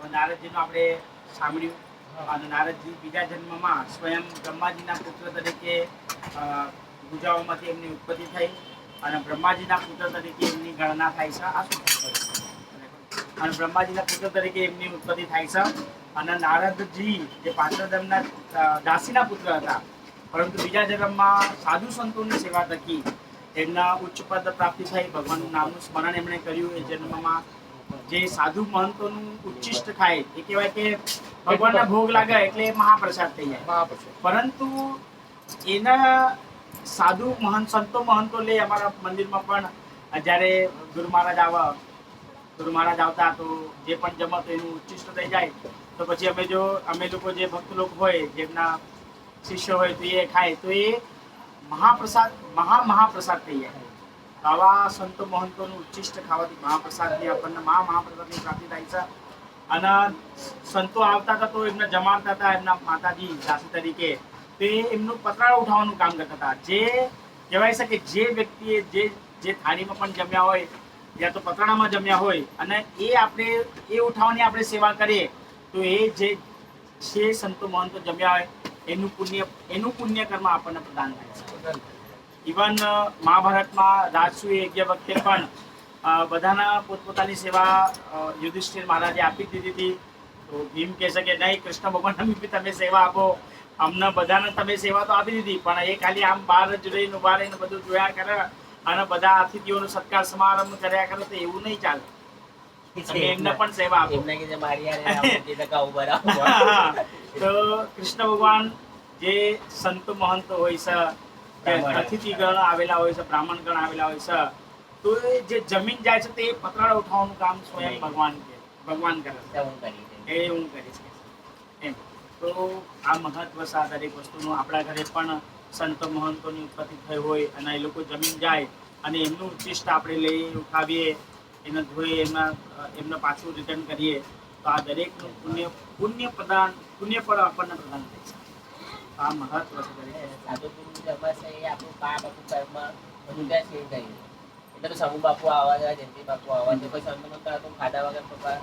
નારદજીનું આપણે સાંભળ્યું અને નારદજી બીજા જન્મમાં સ્વયં બ્રહ્માજીના પુત્ર તરીકે ભુજાઓમાંથી એમની ઉત્પત્તિ થઈ અને બ્રહ્માજીના પુત્ર તરીકે એમની ગણના થાય છે. આ શું અને બ્રહ્માજીના પુત્ર તરીકે એમની ઉત્પત્તિ થાય છે. અને નારદજી જે પાછળ જન્મના દાસીના પુત્ર હતા, પરંતુ બીજા જન્મમાં સાધુ સંતોની સેવા થકી એમના ઉચ્ચ પદ પ્રાપ્તિ થઈ. ભગવાનનું નામનું સ્મરણ એમણે કર્યું. એ જન્મમાં જે સાધુ મહંતોનું ઉચ્ચિષ્ટ ખાય એ કહેવાય કે ભગવાનના ભોગ લાગે એટલે મહાપ્રસાદ થઈ જાય. પરંતુ એના સાધુ મહંત સંતો મહંતો લે અમારા મંદિરમાં પણ જ્યારે ગુરુ મહારાજ આવતા તો જે પણ જમત એનું ઉચ્ચિષ્ટ થઈ જાય તો પછી અમે લોકો જે ભક્ત લોકો હોય જેમના શિષ્ય હોય તો એ ખાય તો એ મહાપ્રસાદ થઈ જાય. આવા સંતો મહંતોનું ઉચ્ચિષ્ટ ખાવાથી મહાપ્રસાદની આપણને મહાપ્રસાદની પ્રાપ્તિ થાય છે. અને સંતો આવતા હતા તો એમને જમાડતા હતા એમના માતાજી દાસી તરીકે. તો એ એમનું પતરાળો ઉઠાવવાનું કામ કરતા હતા. જે કહેવાય છે કે જે વ્યક્તિએ જે થાળીમાં પણ જમ્યા હોય યા તો પતરાળામાં જમ્યા હોય અને એ ઉઠાવવાની આપણે સેવા કરીએ તો એ જે સંતો મહંતો જમ્યા હોય એનું પુણ્ય કર્મ આપણને પ્રદાન થાય છે. ઇવન મહાભારતમાં રાજસૂય યજ્ઞ વખતે પણ બધાના પોતપોતાની સેવા યુધિષ્ઠિર મહારાજે આપી દીધી હતી. તો ભીમ કહે છે કે નહીં કૃષ્ણ ભગવાન તમે સેવા આપો, અમને બધાને તમે સેવા તો આપી દીધી પણ એ ખાલી આમ બહાર જ રહીને ઉભા રહીને બધું જોયા કરે અને બધા અતિથિઓનો સત્કાર સમારંભ કર્યા કરે તો એવું નહીં ચાલે. એમને પણ સેવા આપો. તો કૃષ્ણ ભગવાન જે સંત મહંત હોય છે, અતિથિગણ આવેલા હોય છે, બ્રાહ્મણગણ આવેલા હોય છે, તો જે જમીન જાય છે તે પતરાળા ઉઠાવવાનું કામ સ્વયં ભગવાન કરે છે. એ હું કરીશ એમ. તો આ મહત્વ છે આ દરેક વસ્તુનું. આપણા ઘરે પણ સંત મહંતોની ઉત્પત્તિ થઈ હોય અને એ લોકો જમીન જાય અને એમનું ઉચ્ચિષ્ટ આપણે લઈ ઉઠાવીએ, એને ધોઈએ, એમને પાછું રિટર્ન કરીએ તો આ દરેકનું પુણ્ય ફળ આપણને પ્રદાન થાય છે. આ મહત્વ છે. સાધુ ગુરુ જમાશે એ આપણું પાપ આપણું કર્મ બધું ત્યાં સેવ થઈ એટલે તો સમૂહ બાપુ આવા છે, જયંતિ બાપુ આવા છે, કોઈ સંત મંત્ર તો ખાધા વગર પપ્પા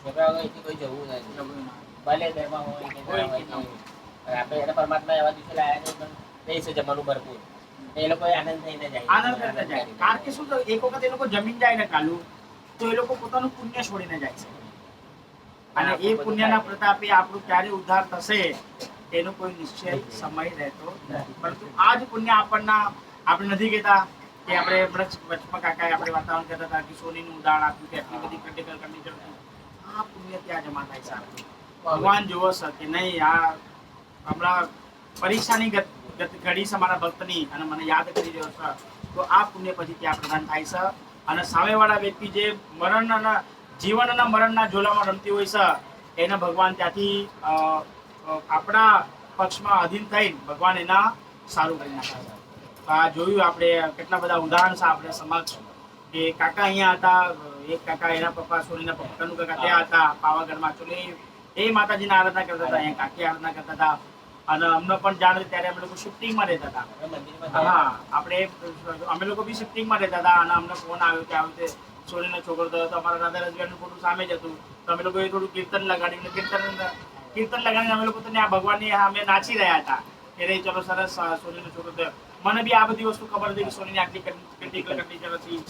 વગર કોઈ જવું નથી. ભલે ઘરમાં હોય કે ના હોય આપણે એને પરમાત્મા એવા દિવસે લાયા છે રહીશે જમવાનું ભરપૂર એ લોકો આનંદ થઈને જાય. આનંદ કરતા જાય. કારણ કે શું એક વખત એ લોકો જમીન જાય ને કાલુ તો એ લોકો પોતાનું પુણ્ય છોડીને જાય છે અને એ પુણ્યના પ્રતાપે આપણું ક્યારે ઉદ્ધાર થશે એનો કોઈ નિશ્ચય સમય રહેતો નથી. પરંતુ આ જ પુણ્ય આપણે નથી કહેતા કે આપણે વચમાં કાકાએ આપણે વાતાવરણ કહેતા હતા કે સોનીનું ઉદાહરણ આપ્યું કે આટલી બધી ક્રિટિકલ કન્ડિશન. આ પુણ્ય ત્યાં જમા થાય છે. ભગવાન જોવો છે કે નહીં આ હમણાં પરીક્ષાની ઘડી છે મારા ભક્તની અને મને યાદ કરી રહ્યો છે તો આ પુણ્ય પછી ત્યાં પ્રદાન થાય છે. અને સામેવાળા વ્યક્તિ જે જીવન અને મરણના ઝોલામાં રમતી હોય છે એને ભગવાન ત્યાંથી આપણા પક્ષમાં અધીન થઈને ભગવાન એના સારું કરી નાખે છે. આ જોયું આપણે કેટલા બધા ઉદાહરણ છે આપણે સમક્ષ કે કાકા અહીંયા હતા. એક કાકા એના પપ્પા સોનીના પપ્પા કનુ કાકા ત્યાં હતા પાવાગઢમાં. ચલો એ માતાજીના આરાધના કરતા હતા, અહીંયા કાકી આરાધના કરતા હતા અને અમને પણ જાણ ત્યારે અમે લોકો શિફ્ટિંગમાં રહેતા હતા. અમે લોકો બી શિફ્ટિંગમાં રહેતા હતા અને અમને ફોન આવ્યો કે આવી રીતે સોનીનો છોકરો થયો તો અમારા રાધા રજગારનું ફોટો સામે જ હતું. તો અમે લોકોએ થોડું કીર્તન લગાડ્યું. કીર્તન લગાડીને અમે લોકો તો ભગવાનની અમે નાચી રહ્યા હતા કે રે ચલો સરસ સોનીનો છોકરો થયો. મને બી આ બધી વસ્તુ ખબર હતી કે સોનીની આટલી ક્રિટિકલ કન્ડિશન હતી.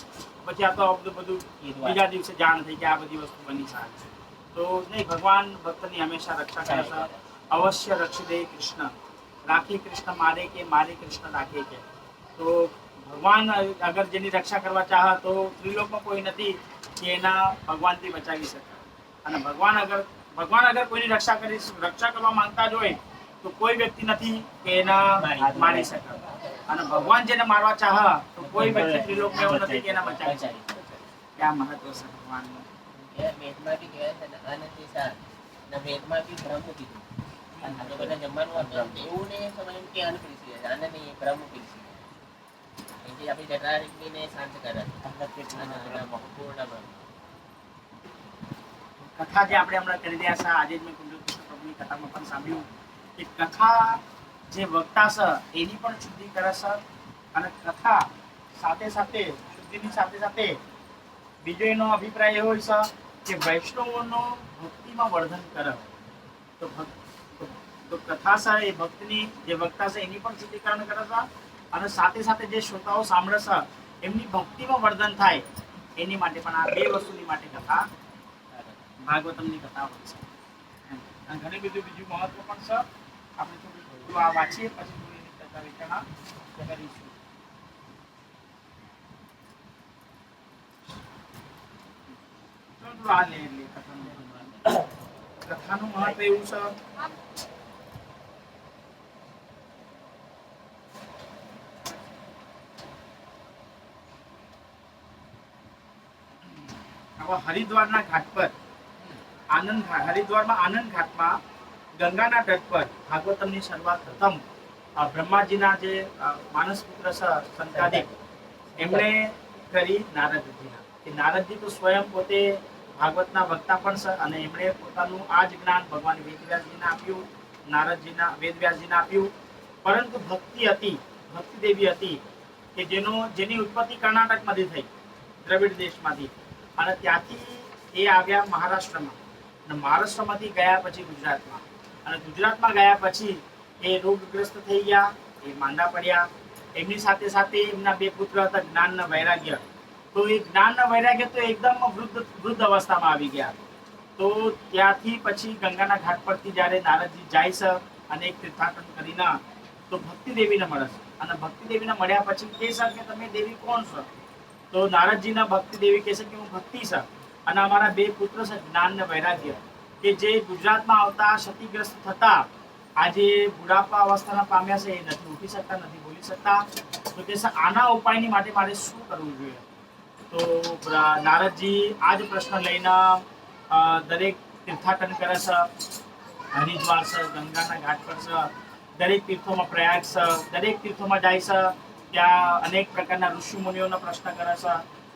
પછી આ તો બધું બીજા દિવસે જાણ થઈ કે આ બધી વસ્તુ બની છે. તો નહીં ભગવાન ભક્તની હંમેશા રક્ષા કરે છે. અવશ્ય રક્ષી દે કૃષ્ણ, રાખી કૃષ્ણ મારે કે મારે કૃષ્ણ રાખે કે. તો ભગવાન અગર જેની રક્ષા કરવા ચાહે તો ત્રિલોકમાં કોઈ નથી કે એના ભગવાનથી બચાવી શકે. અને ભગવાન અગર કોઈની રક્ષા કરવા માંગતા જ હોય તો કોઈ વ્યક્તિ નથી કે એના મારી શકે. અને ભગવાન જેને મારવા ચાહે તો કોઈ વ્યક્તિ ત્રિલોકમાં એવું નથી કે એના બચાવી શકે. ક્યાં મહત્વ છે ભગવાનનું. વેદમાં બી કહેવાય છે ને અનતિસાર અને વેદમાં બી બ્રહ્મ કીધું. આ બધા જમવાનું એવું નહીં સમજ કે અન્ન પીરસી છે, આને નહીં બ્રહ્મ પીરસી એથી આપણી જઠરાગ્નિને શાંત કરે. કથા જે આપણે હમણાં કરી રહ્યા છે આજે જ મેં કુંજલ કૃષ્ણ પ્રભુની કથામાં પણ સાંભળ્યું કે કથા જે વક્તા છે એની પણ શુદ્ધિ કરે છે અને કથા સાથે સાથે શુદ્ધિની સાથે સાથે બીજો એનો અભિપ્રાય એવો છે કે વૈષ્ણવોનો ભક્તિમાં વર્ધન કરે તો તો કથા છે એ ભક્તની જે વક્તા છે એની પણ શુદ્ધિકરણ કરે છે અને સાથે સાથે જે શ્રોતાઓ સાંભળે છે એમની ભક્તિમાં વર્ધન થાય એની માટે પણ આ બે વસ્તુની માટે કથા ભાગવતમની કથા હોય છે અને ઘણી બીજું મહત્વ પણ છે. આપણે થોડું આ વાંચીએ પછી થોડી એની ચર્ચા વિચારણા કરીશું. આ લે કથાનું મહત્વ એવું છે. હરિદ્વારના ઘાટ પર હરિદ્વારમાં આનંદ ઘાટમાં ગંગાના તટ પર ભાગવતમની શરૂઆત પ્રથમ બ્રહ્માજીના જે માનસ પુત્ર છે સંતાદિક એમણે કરી નારદજી તો સ્વયં પોતે ભાગવતના વક્તા પણ છે અને એમણે પોતાનું આ જ જ્ઞાન ભગવાન વેદવ્યાસજીને આપ્યું, વેદવ્યાસજીને આપ્યું. પરંતુ ભક્તિ દેવી હતી કે જેની ઉત્પત્તિ કર્ણાટકમાંથી થઈ, દ્રવિડ દેશમાંથી, અને ત્યાંથી એ આવ્યા મહારાષ્ટ્રમાં અને મહારાષ્ટ્રમાંથી ગયા પછી ગુજરાતમાં અને ગુજરાતમાં ગયા પછી એ રોગગ્રસ્ત થઈ ગયા, એ માંદા પડ્યા. એમની સાથે સાથે એમના બે પુત્ર હતા જ્ઞાન અને વૈરાગ્ય. તો એ જ્ઞાન અને વૈરાગ્ય તો એકદમ વૃદ્ધ અવસ્થામાં આવી ગયા. તો ત્યાંથી પછી ગંગાના ઘાટ પરથી જ્યારે નારદજી જાય છે અને એક તીર્થાટન કરીને તો ભક્તિ દેવીને મળે છે અને ભક્તિ દેવીને મળ્યા પછી કહે છે કે તમે દેવી કોણ છો? તો નારદજીના ભક્તિ દેવી કહે છે કે હું ભક્તિ છે અને અમારા બે પુત્ર છે જ્ઞાન અને વૈરાગ્ય કે જે ગુજરાતમાં આવતા ક્ષતિગ્રસ્ત થતા આજે બુઢાપા અવસ્થાના પામ્યા છે, એ નથી ઉઠી શકતા, નથી બોલી શકતા. તો કે આના ઉપાયની માટે મારે શું કરવું જોઈએ? તો નારદજી આ જ પ્રશ્ન લઈને દરેક તીર્થાટન કરે છે. હરિદ્વાર છે, ગંગાના ઘાટ પર છે, દરેક તીર્થોમાં પ્રયાગ છે, દરેક તીર્થોમાં જાય છે. ત્યાં અનેક પ્રકારના ઋષિ મુનિઓનો પ્રશ્ન કરે છે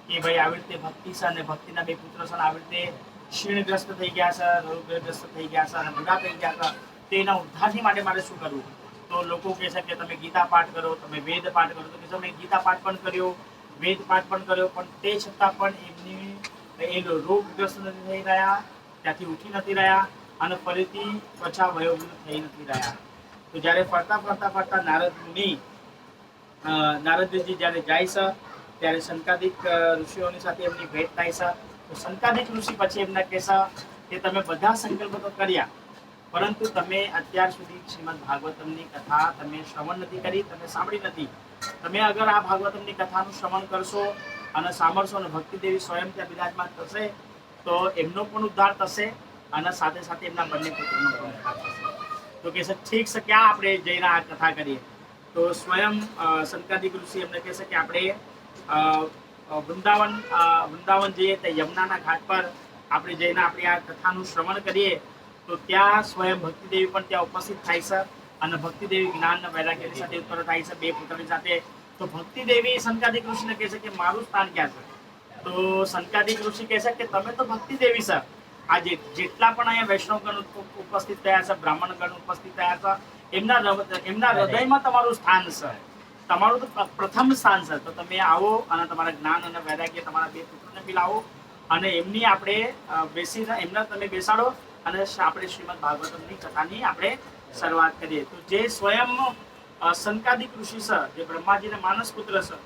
કે ભાઈ આવી રીતે ભક્તિ છે અને ભક્તિના બે પુત્ર છે આવી રીતે ક્ષીણગ્રસ્ત થઈ ગયા છે, રોગગ્રસ્ત થઈ ગયા છે અને બુઢા થઈ ગયા છે, તેના ઉદ્ધારની માટે મારે શું કરવું? તો લોકો કહે છે કે તમે ગીતા પાઠ કરો, તમે વેદ પાઠ કરો. તો કે તમે ગીતા પાઠ પણ કર્યો, વેદ પાઠ પણ કર્યો, પણ તે છતાં પણ એ રોગગ્રસ્ત નથી થઈ રહ્યા, ત્યાંથી ઉઠી નથી રહ્યા અને ફરીથી પાછા વયોવૃદ્ધ થઈ નથી રહ્યા. તો જ્યારે ફરતા નારદજી જ્યારે જાય છે ત્યારે શંકાદિક ઋષિઓની સાથે એમની ભેટ થાય છે. તો શંકાદિક ઋષિ પછી એમને કહે છે કે તમે બધા સંકલ્પ તો કર્યા, પરંતુ તમે અત્યાર સુધી શ્રીમદ ભાગવતમની કથા તમે શ્રવણ નથી કરી, તમે સાંભળી નથી. તમે અગર આ ભાગવતમની કથાનું શ્રવણ કરશો અને સાંભળશો અને ભક્તિ દેવી સ્વયં ત્યાં બિરાજમાન થશે તો એમનો પણ ઉદ્ધાર થશે અને સાથે સાથે એમના બંને પુત્રનો પણ ઉદ્ધાર થશે. તો કહે છે ઠીક છે, ક્યાં આપણે જઈને આ કથા કરીએ? તો સ્વયં શંકાદિક ઋષિ એમને કહે છે કે આપણે વૃંદાવન જઈએ, તે યમુનાના ઘાટ પર આપણે જઈને આપણી આ કથાનું શ્રવણ કરીએ. તો ત્યાં સ્વયં ભક્તિદેવી પણ ત્યાં ઉપસ્થિત થાય છે અને ભક્તિદેવી જ્ઞાન અને વૈરાગ્યની સાથે ઉત્પન્ન થાય છે બે પુત્રની સાથે. તો ભક્તિદેવી શંકાદિક ઋષિને કહે છે કે મારું સ્થાન ક્યાં છે? તો શંકાદિક ઋષિ કહે છે કે તમે તો ભક્તિદેવી છે, આ જેટલા પણ અહીંયા વૈષ્ણવગણ ઉપસ્થિત થયા છે, બ્રાહ્મણગણ ઉપસ્થિત થયા છે, એમના હૃદયમાં તમારું સ્થાન છે, તમારું તો પ્રથમ સ્થાન છે. તો તમે આવો અને તમારા જ્ઞાન અને વૈરાગ્ય તમારા બે પુત્રોને બી લાવો અને એમની આપણે બેસીને એમના તમે બેસાડો અને આપણે શ્રીમદ ભાગવતમની કથાની આપણે શરૂઆત કરીએ. તો જે સ્વયં શંકાદિક ઋષિ છે, જે બ્રહ્માજીના માનસ પુત્ર છે,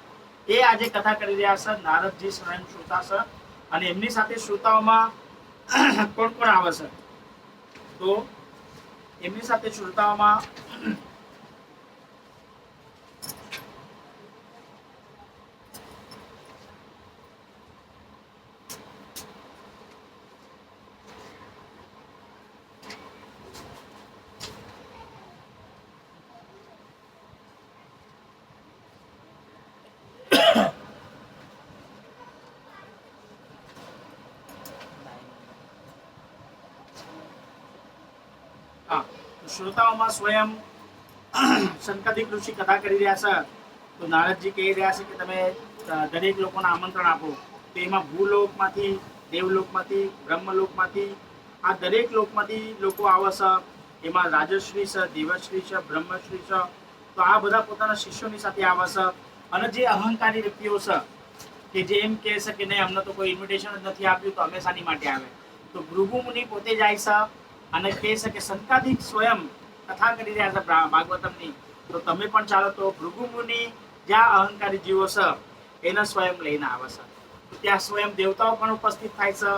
એ આજે કથા કરી રહ્યા છે. નારદજી સ્વયં શ્રોતા છે અને એમની સાથે શ્રોતાઓમાં કોણ કોણ આવે છે? તો એમની સાથે શ્રોતાઓમાં શ્રોતાઓમાં સ્વયં શંકાદિક ઋષિ કથા કરી રહ્યા છે. તો નારદજી કહી રહ્યા છે કે તમે દરેક લોકોને આમંત્રણ આપો. તો એમાં ભૂલોકમાંથી, દેવલોકમાંથી, બ્રહ્મલોકમાંથી, આ દરેક લોકમાંથી લોકો આવે છે. એમાં રાજશ્રી છે, દેવશ્રી છે, બ્રહ્મશ્રી છે. તો આ બધા પોતાના શિષ્યોની સાથે આવે છે અને જે અહંકારી વ્યક્તિઓ છે કે જે એમ કહે છે કે નહીં, અમને તો કોઈ ઇન્વિટેશન જ નથી આપ્યું, તો અમે શાની માટે આવે? તો ભૃગુ મુનિ પોતે જાય છે અને કહે છે કે સંકાધિક સ્વયં કથા કરી રહ્યા છે ભાગવતમની, તો તમે પણ ચાલો. તો ભૃગુ મુનિ જ્યાં અહંકારી જીવો છે એને સ્વયં લઈને આવે છે. તો ત્યાં સ્વયં દેવતાઓ પણ ઉપસ્થિત થાય છે.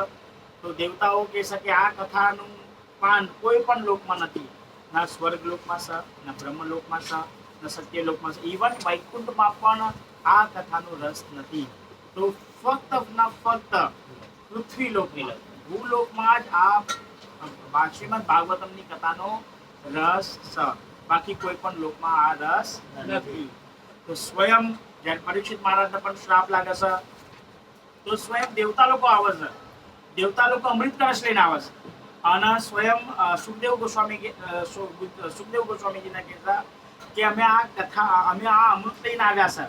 તો દેવતાઓ કહે છે કે આ કથાનું પાન કોઈ પણ લોકમાં નથી, ના સ્વર્ગ લોકમાં છે, ના બ્રહ્મ લોકમાં છે, ના સત્ય લોકમાં છે, ઇવન વૈકુંઠમાં પણ આ કથાનો રસ નથી. તો ફક્ત પૃથ્વી લોકની ભૂલોકમાં જ આ શ્રીમદ ભાગવતમની કથાનો રસ છે, બાકી કોઈ પણ લોકમાં આ રસ નથી. તો સ્વયં જ્યારે પરીક્ષિત મહારાજને પણ શ્રાપ લાગે છે, તો સ્વયં દેવતા લોકો આવે છે. દેવતા લોકો અમૃત કળશ લઈને આવે છે અને સ્વયં સુખદેવ ગોસ્વામીજીને કહેતા કે અમે આ અમૃત લઈને આવ્યા છે,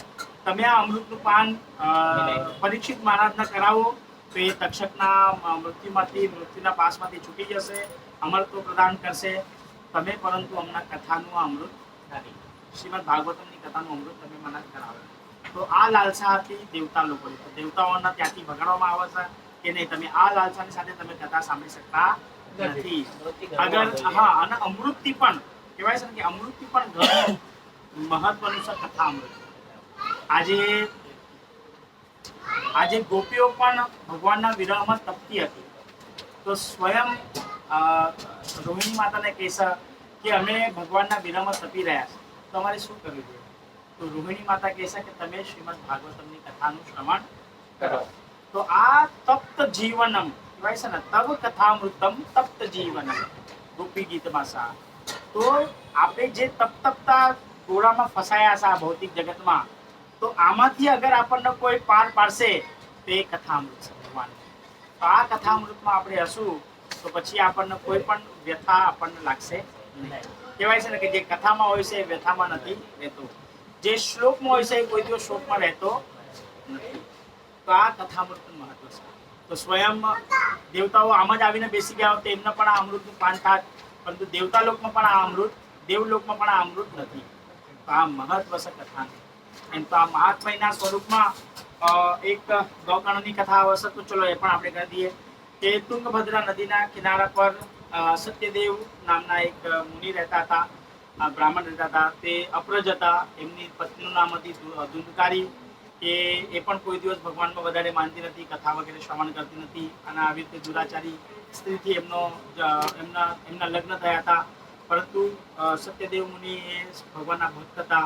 તમે આ અમૃતનું પાન પરીક્ષિત મહારાજને કરાવો, તો એ તક્ષકના મૃત્યુના પાસમાંથી છૂટી જશે, અમરત્વ પ્રદાન કરશે. તમે પરંતુ અમના કથાનું અમૃત શ્રીમદ ભાગવતમની કથાનું અમૃત તમે મને કરાવો. તો આ લાલસા હતી દેવતા લોકોની. તો દેવતાઓના ત્યાંથી ભગાડવામાં આવે છે કે નહીં, તમે આ લાલસાની સાથે તમે કથા સાંભળી શકતા નથી. અગર અને અમૃતથી પણ કહેવાય છે ને કે અમૃતથી પણ ઘણું મહત્વનું છે કથા અમૃત. આજે ગોપીઓ પણ ભગવાનના વિરહમાં તપતી હતી. તો સ્વયં રોહિણી માતાને કહેશે કે અમે ભગવાનના વિરહમાં તપી રહ્યા છે, તો અમારે શું કરવું જોઈએ? તો રોહિણી માતા કહેશે કે તમે શ્રીમદ ભાગવતમની કથાનું શ્રવણ કરો. તો આ તપ્ત જીવનમ કહેવાય છે ને, તવ કથામૃતમ તપ્ત જીવનમ ગોપી ગીતમાં સા. તો આપણે જે તપતા ગોળામાં ફસાયા છે આ ભૌતિક જગતમાં, તો આમાંથી અગર આપણને કોઈ પાર પાડશે તો એ કથામૃત છે ભગવાન. તો આ કથામૃતમાં આપણે હશું તો પછી આપણને કોઈ પણ વ્યથા આપણને લાગશે નહીં. કહેવાય છે ને કે જે કથામાં હોય છે એ વ્યથામાં નથી રહેતો, જે શ્લોકમાં હોય છે એ કોઈ દિવસ શ્લોકમાં રહેતો નથી. તો આ કથામૃતનું મહત્વ છે. તો સ્વયં દેવતાઓ આમ જ આવીને બેસી ગયા હોત એમને પણ આ અમૃતનું પાન થાત, પરંતુ દેવતા લોકમાં પણ આ અમૃત, દેવલોકમાં પણ આ અમૃત નથી. તો આ મહત્વ છે કથાનું. એમ તો આ મહાત્મયના સ્વરૂપમાં એક ગૌકર્ણની કથા આવશે, તો ચલો એ પણ આપણે કરી દઈએ કે તુંગભદ્રા નદીના કિનારા પર સત્યદેવ નામના એક મુનિ રહેતા હતા, બ્રાહ્મણ રહેતા હતા. તે અપ્રજ હતા. એમની પત્નીનું નામ હતી ધુંધકારી. કે એ પણ કોઈ દિવસ ભગવાનમાં વધારે માનતી નથી, કથા વગેરે શ્રવણ કરતી નથી, અને આવી રીતે દુરાચારી સ્ત્રીથી એમના લગ્ન થયા હતા. પરંતુ સત્યદેવ મુનિ એ ભગવાનના ભક્ત હતા.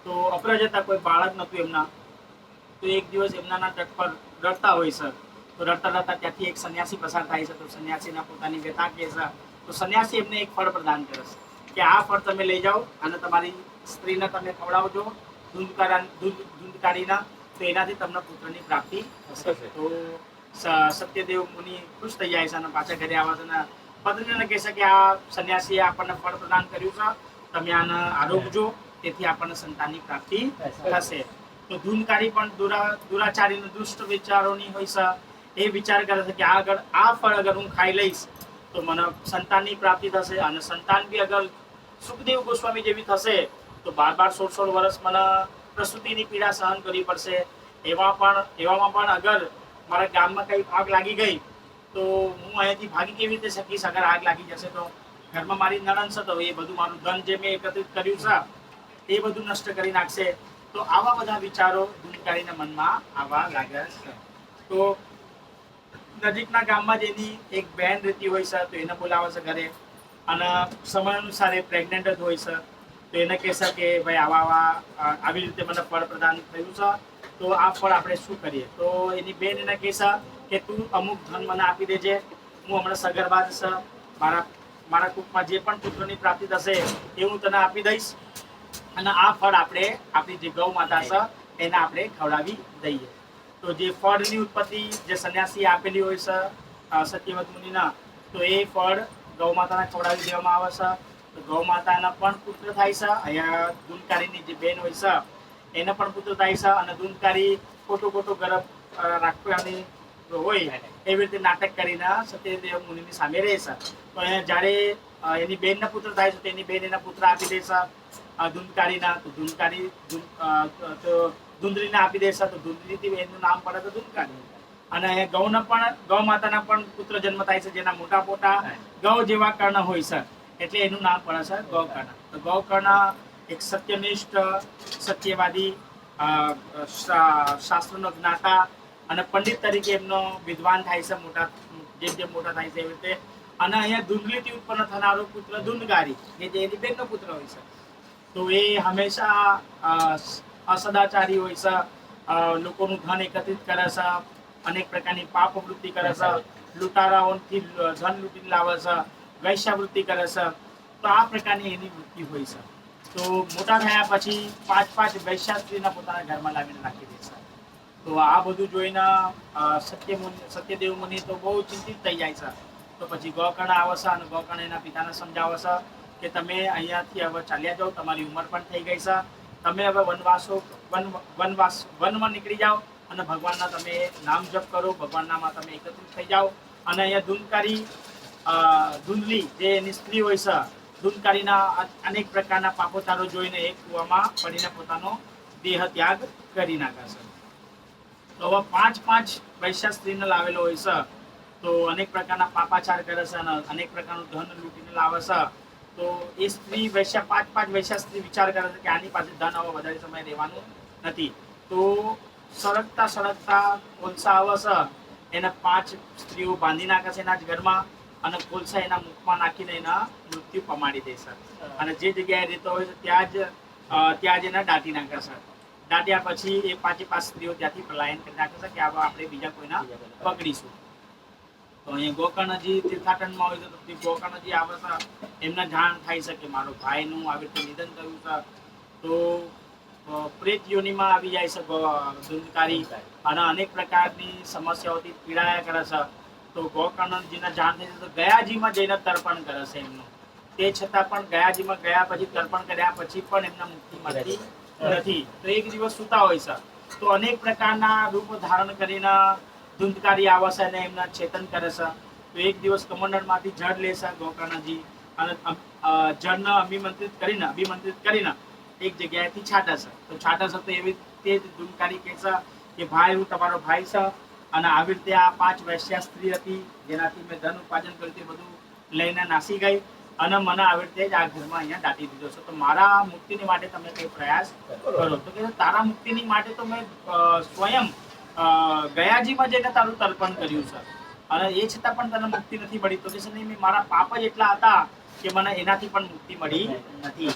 તો અપ્રજ હતા, કોઈ બાળક નહોતું એમના. તો એક દિવસ એમના તટ પર રડતા હોય છે. તો રડતા રડતા ત્યાંથી એક સંન્યાસી પસાર થાય છે. તો સંન્યાસીના પોતાની વ્યથા કહે છે. તો સંન્યાસી એમને એક ફળ પ્રદાન કરે છે કે આ ફળ તમે લઈ જાઓ અને તમારી સ્ત્રીને તમે ખવડાવજો ધુંધકારીના, તો એનાથી તમને પુત્રની પ્રાપ્તિ થશે. તો સત્યદેવ મુનિ ખુશ થઈ જાય છે અને પાછા ઘરે આવે છે અને પત્નીને કહે છે કે આ સંન્યાસીએ આપણને ફળ પ્રદાન કર્યું છે, તમે આને આરોગજો, તેથી આપણને સંતાનની પ્રાપ્તિ થશે. તો ધૂનકારી પણ દુરાચારી દુષ્ટ વિચારોની હોય છે. એ વિચાર કરે છે કે આગળ આ ફળ અગર હું ખાઈ લઈશ તો મને સંતાનની પ્રાપ્તિ થશે, અને સંતાન બી અગર સુખદેવ ગોસ્વામી જેવી થશે તો 12-16 વર્ષ મને પ્રસૂતિની પીડા સહન કરવી પડશે. એવામાં પણ અગર મારા ગામમાં કઈ આગ લાગી ગઈ તો હું અહીંયાથી ભાગી કેવી રીતે શકીશ? અગર આગ લાગી જશે તો ઘરમાં મારી નણંદ છે, તો એ બધું મારું ધન જે મેં એકત્રિત કર્યું છે એ બધું નષ્ટ કરી નાખશે. તો આવા બધા વિચારો ધૂનકારીના મનમાં આવવા લાગ્યા છે. તો નજીકના ગામમાં જ એની એક બહેન રહેતી હોય છે. તો એને બોલાવે છે ઘરે, અને સમય અનુસાર એ પ્રેગ્નેન્ટ જ હોય છે. તો એને કહેશે કે ભાઈ આવી રીતે મને ફળ પ્રદાન થયું છે, તો આ ફળ આપણે શું કરીએ? તો એની બેન એને કહેશે કે તું અમુક ધન મને આપી દેજે, હું હમણાં સગર્ભા છે, મારા કુખમાં જે પણ પુત્રની પ્રાપ્તિ થશે એ હું તને આપી દઈશ, અને આ ફળ આપણે આપણી જે ગૌ માતા છે એને આપણે ખવડાવી દઈએ. તો જે ફળની ઉત્પત્તિ જે સંન્યાસીએ આપેલી હોય છે સત્યવત મુનિના, તો એ ફળ ગૌ માતાને ખવડાવી દેવામાં આવે છે. તો ગૌ માતાના પણ પુત્ર થાય છે. અહીંયા ધૂનકારીની જે બેન હોય છે એને પણ પુત્ર થાય છે, અને ધૂનકારી ખોટો ગર્ભ રાખવાની હોય એવી રીતે નાટક કરીને સત્યદેવ મુનિની સામે રહે છે. તો જ્યારે એની બેનના પુત્ર થાય છે તો એની બેન એના પુત્ર આપી દે છે ધૂનકારીના. તો ધુંધલીને આપી દેશે તો ધુંધલીથી એનું નામ પડે તો ધુંધકારી. અને અહીંયા ગૌ માતાના પણ પુત્ર જન્મ થાય છે જેના મોટા મોટા ગૌ જેવા કર્ણ હોય છે, એટલે એનું નામ પડે છે ગૌકર્ણ. તો ગૌકર્ણ એક સત્યનિષ્ઠ, સત્યવાદી, શાસ્ત્રનો જ્ઞાતા અને પંડિત તરીકે એમનો વિદ્વાન થાય છે, મોટા જેમ જેમ મોટા થાય છે એવી રીતે. અને અહીંયા ધુંધલીથી ઉત્પન્ન થનારો પુત્ર ધુંધકારી કે જે એની બેનનો પુત્ર હોય છે. તો એ હંમેશા અસદાચારી હોય છે, લોકોનું ધન એકત્રિત કરે છે, અનેક પ્રકારની પાપ વૃત્તિ કરે છે, લૂંટારાઓથી ધન લૂંટીને લાવે છે, વૈશ્યાવૃત્તિ કરે છે. તો આ પ્રકારની એની વૃત્તિ હોય છે. તો મોટા થયા પછી 5 વૈશ્યા સ્ત્રીના પોતાના ઘરમાં લાવીને રાખી દે છે. તો આ બધું જોઈને સત્યદેવ મુનિ તો બહુ ચિંતિત થઈ જાય છે. તો પછી ગોકર્ણ આવે છે અને ગોકર્ણ એના પિતાને સમજાવે છે કે તમે અહીંયાથી હવે ચાલ્યા જાઓ, તમારી ઉંમર પણ થઈ ગઈ છે, તમે હવે વનમાં નીકળી જાઓ અને ભગવાનના તમે નામ જપ કરો, ભગવાનનામાં તમે એકત્રિત થઈ જાઓ. અને અહીંયા ધુંધલી જે એની સ્ત્રી હોય છે, ધુંધકારીના અનેક પ્રકારના પાપોચારો જોઈને એક કૂવામાં પડીને પોતાનો દેહ ત્યાગ કરી નાખે છે. તો હવે 5 વૈશ્યા સ્ત્રીને લાવેલો હોય છે. તો અનેક પ્રકારના પાપાચાર કરે છે અને અનેક પ્રકારનું ધન લૂંટીને લાવે છે. તો એ સ્ત્રી વૈશ્યા 5 વૈશ્યા સ્ત્રી વિચાર કરે છે કે આની પાસે ધન હવે વધારે સમય રહેવાનું નથી. તો સળગતા કોલસા આવે છે, એને 5 સ્ત્રીઓ બાંધી નાખે છે એના જ ઘરમાં અને કોલસા એના મુખમાં નાખીને એના મૃત્યુ પમાડી દે છે. અને જે જગ્યાએ રહેતો હોય છે ત્યાં જ એને દાટી નાખે છે. દાટ્યા પછી એ 5 સ્ત્રીઓ ત્યાંથી પલાયન કરી નાખે છે કે આપણે બીજા કોઈના પકડીશું. તો અહીંયા ગોકર્ણજી તીર્થાટનમાં હોય છે તો ગોકર્ણજી આવે છે, એમને જાણ થાય છે કે મારો ભાઈનું આવી રીતે નિધન થયું છે. તો પ્રેત યોનિમાં આવી જાય છે ધુંધકારી અને અનેક પ્રકારની સમસ્યાઓથી પીડાયા કરે છે. તો ગોકર્ણજીને જાણ થઈ છે તો ગયાજીમાં જઈને તર્પણ કરે છે એમનું. તે છતાં પણ ગયાજીમાં ગયા પછી તર્પણ કર્યા પછી પણ એમને મુક્તિ મળતી નથી. તો એક દિવસ સુતા હોય છે તો અનેક પ્રકારના રૂપ ધારણ કરીને ધુંધકારી આવે છે અને એમના ચેતન કરે છે. તો એક દિવસ કમંડળમાંથી જળ લે છે ગોકર્ણજી અને જળને અભિમંત્રિત કરીને એક જગ્યાએથી છાંટે છે. તો છાંટે છે તો એવી તે જ ધુંધકારી કહે છે કે ભાઈ હું તમારો ભાઈ છે અને આવી રીતે આ 5 વૈશ્યા સ્ત્રી હતી જેનાથી મેં ધન ઉપાર્જન કર્યું તે બધું લઈને નાસી ગઈ અને મને આવી રીતે જ આ ઘરમાં અહીંયા દાટી દીધો છે. તો મારા મુક્તિની માટે તમે કઈ પ્રયાસ કરો. તો કે તારા મુક્તિની માટે તો મેં સ્વયં ગયાજીમાં જઈને તારું તર્પણ કર્યું છે અને એ છતાં પણ તને મુક્તિ નથી મળી. તો કે છે નહીં, મારા પાપ જ એટલા હતા કે મને એનાથી પણ મુક્તિ મળી નથી.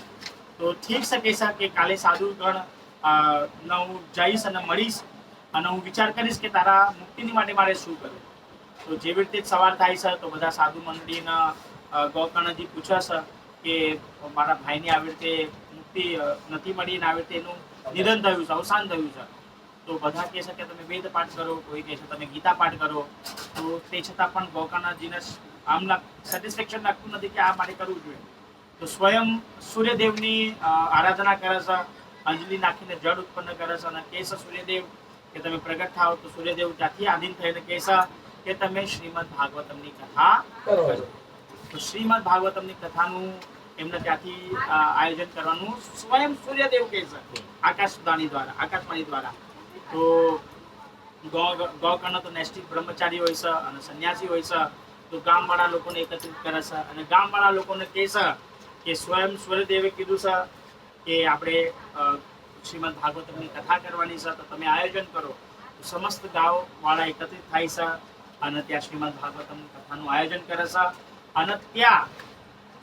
તો ઠીક શકે છે કે કાલે સાધુ ગણ હું જઈશ અને મળીશ અને હું વિચાર કરીશ કે તારા મુક્તિની માટે મારે શું કરવું. તો જેવી રીતે સવાર થાય છે તો બધા સાધુ મંડળીના ગોકર્ણજી પૂછે છે કે મારા ભાઈની આવી રીતે મુક્તિ નથી મળી અને આવી રીતે એનું નિધન થયું છે, અવસાન થયું છે. તો બધા કહે છે કે તમે વેદ પાઠ કરો, કોઈ કહે છે તમે ગીતા પાઠ કરો. તો તે છતાં પણ ગોકર્ણજીને આમ સેટિસ્ફેક્શન લાગતું નથી કે આ મારે કરવું જોઈએ. તો સ્વયં સૂર્યદેવની આરાધના કરે છે, અંજલિ નાખીને જળ ઉત્પન્ન કરે છે અને કહે છે સૂર્યદેવ કે તમે પ્રગટ થાઓ. તો સૂર્યદેવ ત્યાંથી આધીન થઈને કહે છે કે તમે શ્રીમદ ભાગવતમની કથા કરો. તો શ્રીમદ ભાગવતમની કથાનું એમને ત્યાંથી આયોજન કરવાનું સ્વયં સૂર્યદેવ કહે છે આકાશવાણી દ્વારા. તો ગોકર્ણ તો નૈષ્ઠિક બ્રહ્મચારી હોય છે અને સંન્યાસી હોય છે. તો ગામવાળા લોકોને એકત્રિત કરે છે અને ગામવાળા લોકોને કહે છે કે સ્વયં સૂર્યદેવે કીધું છે કે આપણે શ્રીમદ ભાગવતમની કથા કરવાની છે તો તમે આયોજન કરો. સમસ્ત ગામવાળા એકત્રિત થાય છે અને ત્યાં શ્રીમદ ભાગવતમની કથાનું આયોજન કરે છે. અને ત્યાં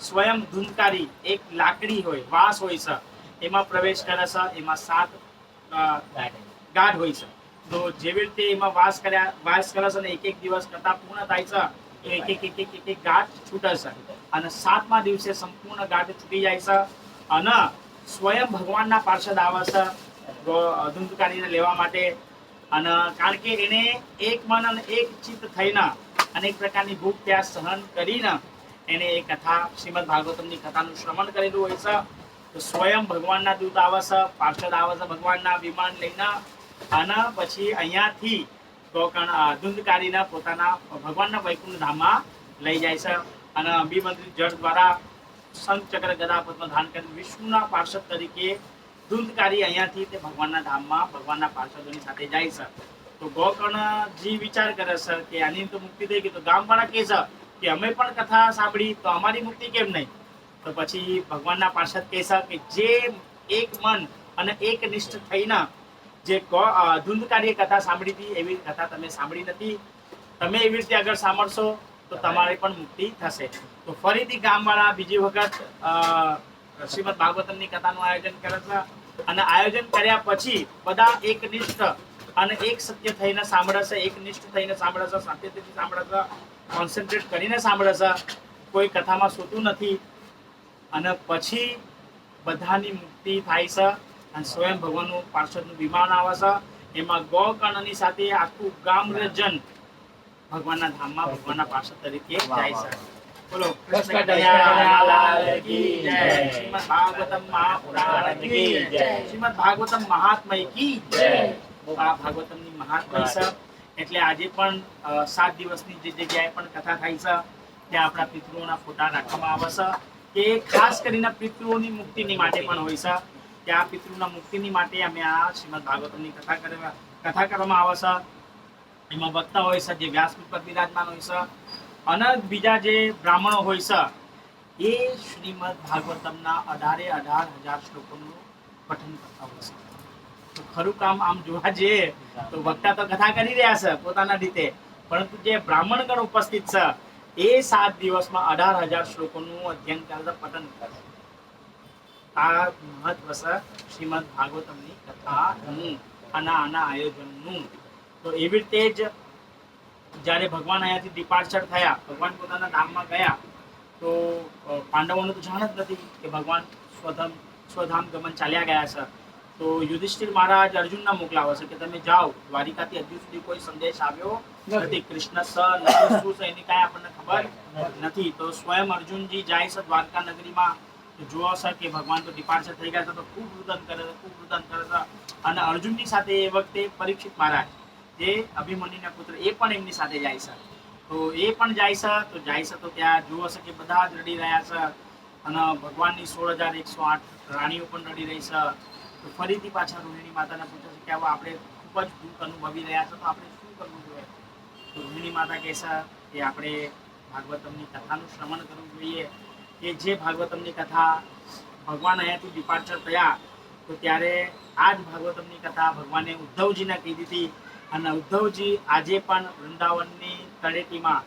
સ્વયં ધુંધકારી એક લાકડી હોય, વાંસ હોય છે, એમાં પ્રવેશ કરે છે. એમાં 7 ગાઢ હોય છે. તો જેવી રીતે એમાં વાસ કરે છે અને એક દિવસ કથા પૂર્ણ થાય છે તો એક ગાંઠ છૂટે છે અને 7મા દિવસે સંપૂર્ણ ગાંઠ છૂટી જાય છે અને સ્વયં ભગવાનના પાર્ષદ આવે છે ધુંધકારીને લેવા માટે. અને કારણ કે એને એક મન અને એક ચિત્ત થઈને અનેક પ્રકારની ભૂખ પ્યાસ સહન કરીને એને એ કથા શ્રીમદ ભાગવતમની કથાનું શ્રવણ કરેલું હોય છે. તો સ્વયં ભગવાનના દૂત આવે છે, પાર્ષદ આવે છે ભગવાનના વિમાન લઈને અને પછી અહીંયાથી ધુંધકારીના પોતાના ભગવાનના વૈકુંઠ ધામમાં લઈ જાય છે અને અભિમંત્રિત જળ દ્વારા શંખ ચક્ર ગદા પદ્મ ધારણ કરી વિષ્ણુના પાર્ષદ તરીકે ધૂંધકારી અહીંયાથી તે ભગવાનના ધામમાં ભગવાનના પાર્ષદોની સાથે જાય છે. તો ગોકર્ણજી વિચાર કરે છે કે આની તો મુક્તિ થઈ ગઈ, તો ગામવાળા કહે છે કે અમે પણ કથા સાંભળી તો અમારી મુક્તિ કેમ નહીં? તો પછી ભગવાનના પાર્ષદ કહે છે કે જે એક મન અને એક નિષ્ઠ થઈને જે ધૂંધકારીએ કથા સાંભળી હતી એવી કથા તમે સાંભળી નથી. તમે એવી રીતે આગળ સાંભળશો તો તમારે પણ મુક્તિ થશે. તો ફરીથી ગામવાળા બીજી વખત શ્રીમદ ભાગવતમની કથાનું આયોજન કરે છે. અને આયોજન કર્યા પછી બધા એકનિષ્ઠ અને એક સત્ય થઈને સાંભળે છે, એકનિષ્ઠ થઈને સાંભળે છે, સાતત્યથી સાંભળે છે, કોન્સન્ટ્રેટ કરીને સાંભળે છે, કોઈ કથામાં સોતું નથી. અને પછી બધાની મુક્તિ થાય છે અને સ્વયં ભગવાનનું પાર્ષદનું વિમાન આવે છે. એમાં ગોકર્ણની સાથે આખું ગામજન ભગવાનના ધામમાં ભગવાનના પાર્ષદ તરીકે જાય છે. બોલો કૃષ્ણ કનૈયાલાલ કી જય. શ્રીમદ ભાગવતમ મહાપુરાણ કી જય. શ્રીમદ ભાગવતમ મહાત્મય કી જય. આ ભાગવતમની મહાત્મય છે એટલે આજે પણ 7 દિવસની જે જગ્યાએ પણ કથા થાય છે ત્યાં આપણા પિતૃઓના ફોટા રાખવામાં આવે છે કે ખાસ કરીને પિતૃઓની મુક્તિની માટે પણ હોય છે. ત્યાં પિતૃના મુક્તિની માટે અમે આ શ્રીમદ ભાગવતમની કથા કરવામાં આવે છે. એમાં વક્તા હોય છે જે વ્યાસપીઠ પર બિરાજમાન હોય છે અને બીજા જે બ્રાહ્મણો હોય છે એ શ્રીમદ ભાગવતમના 18,000 શ્લોકોનું પઠન કરતા હોય છે. તો ખરું કામ આમ જોવા જઈએ તો વક્તા તો કથા કરી રહ્યા છે પોતાના રીતે, પરંતુ જે બ્રાહ્મણગણ ઉપસ્થિત છે એ 7 દિવસમાં 18,000 શ્લોકોનું અધ્યયન કરે, પઠન કરે. આ મહત્વ છે શ્રીમદ ભાગવતમની કથાનું અને આના આયોજનનું. તો એવી રીતે જ જ્યારે ભગવાન અહીંયાથી ડિપાર્ચર થયા, ભગવાન પોતાના ધામમાં ગયા, તો પાંડવોને તો જાણ જ નથી કે ભગવાન સ્વધામ ગમન ચાલ્યા ગયા છે. તો યુધિષ્ઠિર મહારાજ અર્જુનને મોકલાવે છે કે તમે જાઓ, દ્વારિકાથી હજુ સુધી કોઈ સંદેશ આવ્યો નથી. કૃષ્ણ નથી શું છે એની કાંઈ આપણને ખબર નથી. તો સ્વયં અર્જુનજી જાય છે દ્વારકા નગરીમાં, તો જોવો છે કે ભગવાન તો ડિપાર્ચર થઈ ગયા છે. તો ખૂબ રુદન કરે છે. અને અર્જુનની સાથે એ વખતે પરીક્ષિત મહારાજ જે અભિમન્યુના પુત્ર એ પણ એમની સાથે જાય છે. તો એ પણ જાય છે તો ત્યાં જુઓ છે કે બધા જ રડી રહ્યા છે અને ભગવાનની 16,108 રાણીઓ પણ રડી રહી છે. તો ફરીથી પાછા રોહિણી માતાને પૂછે છે કે હવે આપણે ખૂબ જ દુઃખ અનુભવી રહ્યા છે તો આપણે શું કરવું જોઈએ? તો રોહિણી માતા કહે છે કે આપણે ભાગવતમની કથાનું શ્રવણ કરવું જોઈએ. કે જે ભાગવતમની કથા ભગવાન અહીંયાથી ડિપાર્ચર થયા તો ત્યારે આ જ ભાગવતમની કથા ભગવાને ઉદ્ધવજીને કહી દીધી. અને ઉદ્ધવજી આજે પણ વૃંદાવનની તળેટીમાં,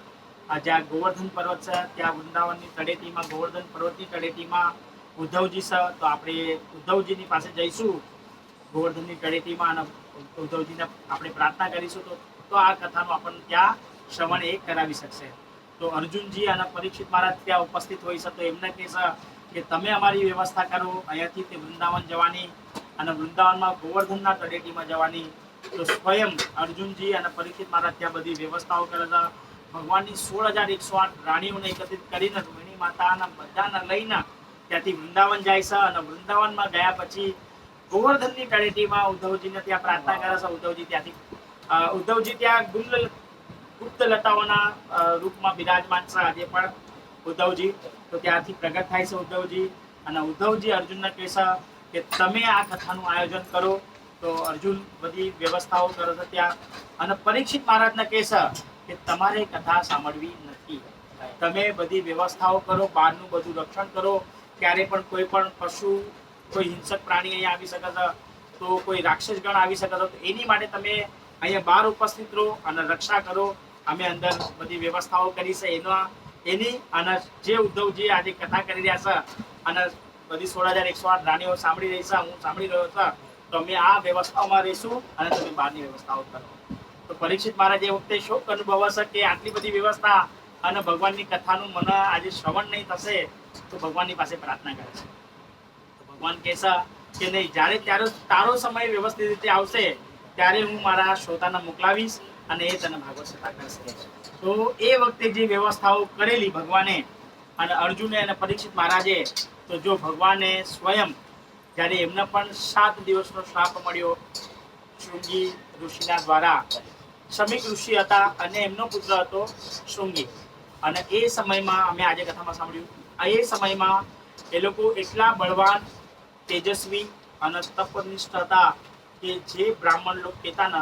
જ્યાં ગોવર્ધન પર્વત છે ત્યાં વૃંદાવનની તળેટીમાં, ગોવર્ધન પર્વતની તળેટીમાં ઉદ્ધવજી છે. તો આપણે ઉદ્ધવજીની પાસે જઈશું ગોવર્ધનની તળેટીમાં અને ઉદ્ધવજીને આપણે પ્રાર્થના કરીશું તો આ કથાનું આપણને ત્યાં શ્રવણ એ કરાવી શકશે. તો અર્જુનજી અને પરીક્ષિત મહારાજ ત્યાં ઉપસ્થિત હોય છે. તો એમને કહે છે કે તમે અમારી વ્યવસ્થા કરો અહીંયાથી તે વૃંદાવન જવાની અને વૃંદાવનમાં ગોવર્ધનના તળેટીમાં જવાની. તો સ્વયં અર્જુનજી અને પરીક્ષિત મહારાજ ત્યાં બધી વ્યવસ્થાઓ કરે છે. ભગવાનની 16,108 રાણીઓને એકત્રિત કરીને રોહિણી માતાના બધાને લઈને ત્યાંથી વૃંદાવન જાય છે. અને વૃંદાવનમાં ગયા પછી ગોવર્ધનની તળેટીમાં ઉદ્ધવજીને ત્યાં પ્રાર્થના કરે છે. ઉદ્ધવજી ત્યાં ગુપ્ત લતાઓના રૂપમાં બિરાજમાન છે આજે પણ ઉદ્ધવજી. તો ત્યાંથી પ્રગટ થાય છે ઉદ્ધવજી અને ઉદ્ધવજી અર્જુનને કહે છે કે તમે આ કથાનું આયોજન કરો. તો અર્જુન બધી વ્યવસ્થાઓ કરે છે ત્યાં. અને પરીક્ષિત મહારાજને કહે છે કે તમારે કથા સાંભળવી નથી, તમે બધી વ્યવસ્થાઓ કરો, બહારનું બધું રક્ષણ કરો. ક્યારે પણ કોઈ પણ પશુ, કોઈ હિંસક પ્રાણી અહીંયા આવી શકે છે, તો કોઈ રાક્ષસ ગણ આવી શકે છે, તો એની માટે તમે અહીંયા બહાર ઉપસ્થિત રહો અને રક્ષા કરો. અમે અંદર બધી વ્યવસ્થાઓ કરી છે એની. અને જે ઉદ્ધવજી આજે કથા કરી રહ્યા છે અને બધી 16,108 રાણીઓ સાંભળી રહી છે, હું સાંભળી રહ્યો છું, તો અમે આ વ્યવસ્થાઓમાં રહીશું અને તમે બહારની વ્યવસ્થાઓ કરો. તો પરીક્ષિત મહારાજ એ વખતે શોક અનુભવે છે કે આટલી બધી વ્યવસ્થા અને ભગવાનની કથાનું મને આજે શ્રવણ નહીં થશે. તો ભગવાનની પાસે પ્રાર્થના કરે છે. તો ભગવાન કહે છે કે નહીં, જ્યારે તારો સમય વ્યવસ્થિત રીતે આવશે ત્યારે હું મારા શ્રોતાને મોકલાવીશ અને એ તને ભાગવત કથા કરશે. તો એ વખતે જે વ્યવસ્થાઓ કરેલી ભગવાને અને અર્જુને અને પરીક્ષિત મહારાજે, તો જો ભગવાને સ્વયં જ્યારે એમને પણ 7 દિવસનો શ્રાપ મળ્યો શૃંગી ઋષિના દ્વારા. શમીક ઋષિ હતા અને એમનો પુત્ર હતો શૃંગી. અને એ સમયમાં અમે આજે કથામાં સાંભળ્યું, એ સમયમાં એ લોકો એટલા બળવાન, તેજસ્વી અને તપનિષ્ઠ હતા કે જે બ્રાહ્મણ લોકો કહેતા ને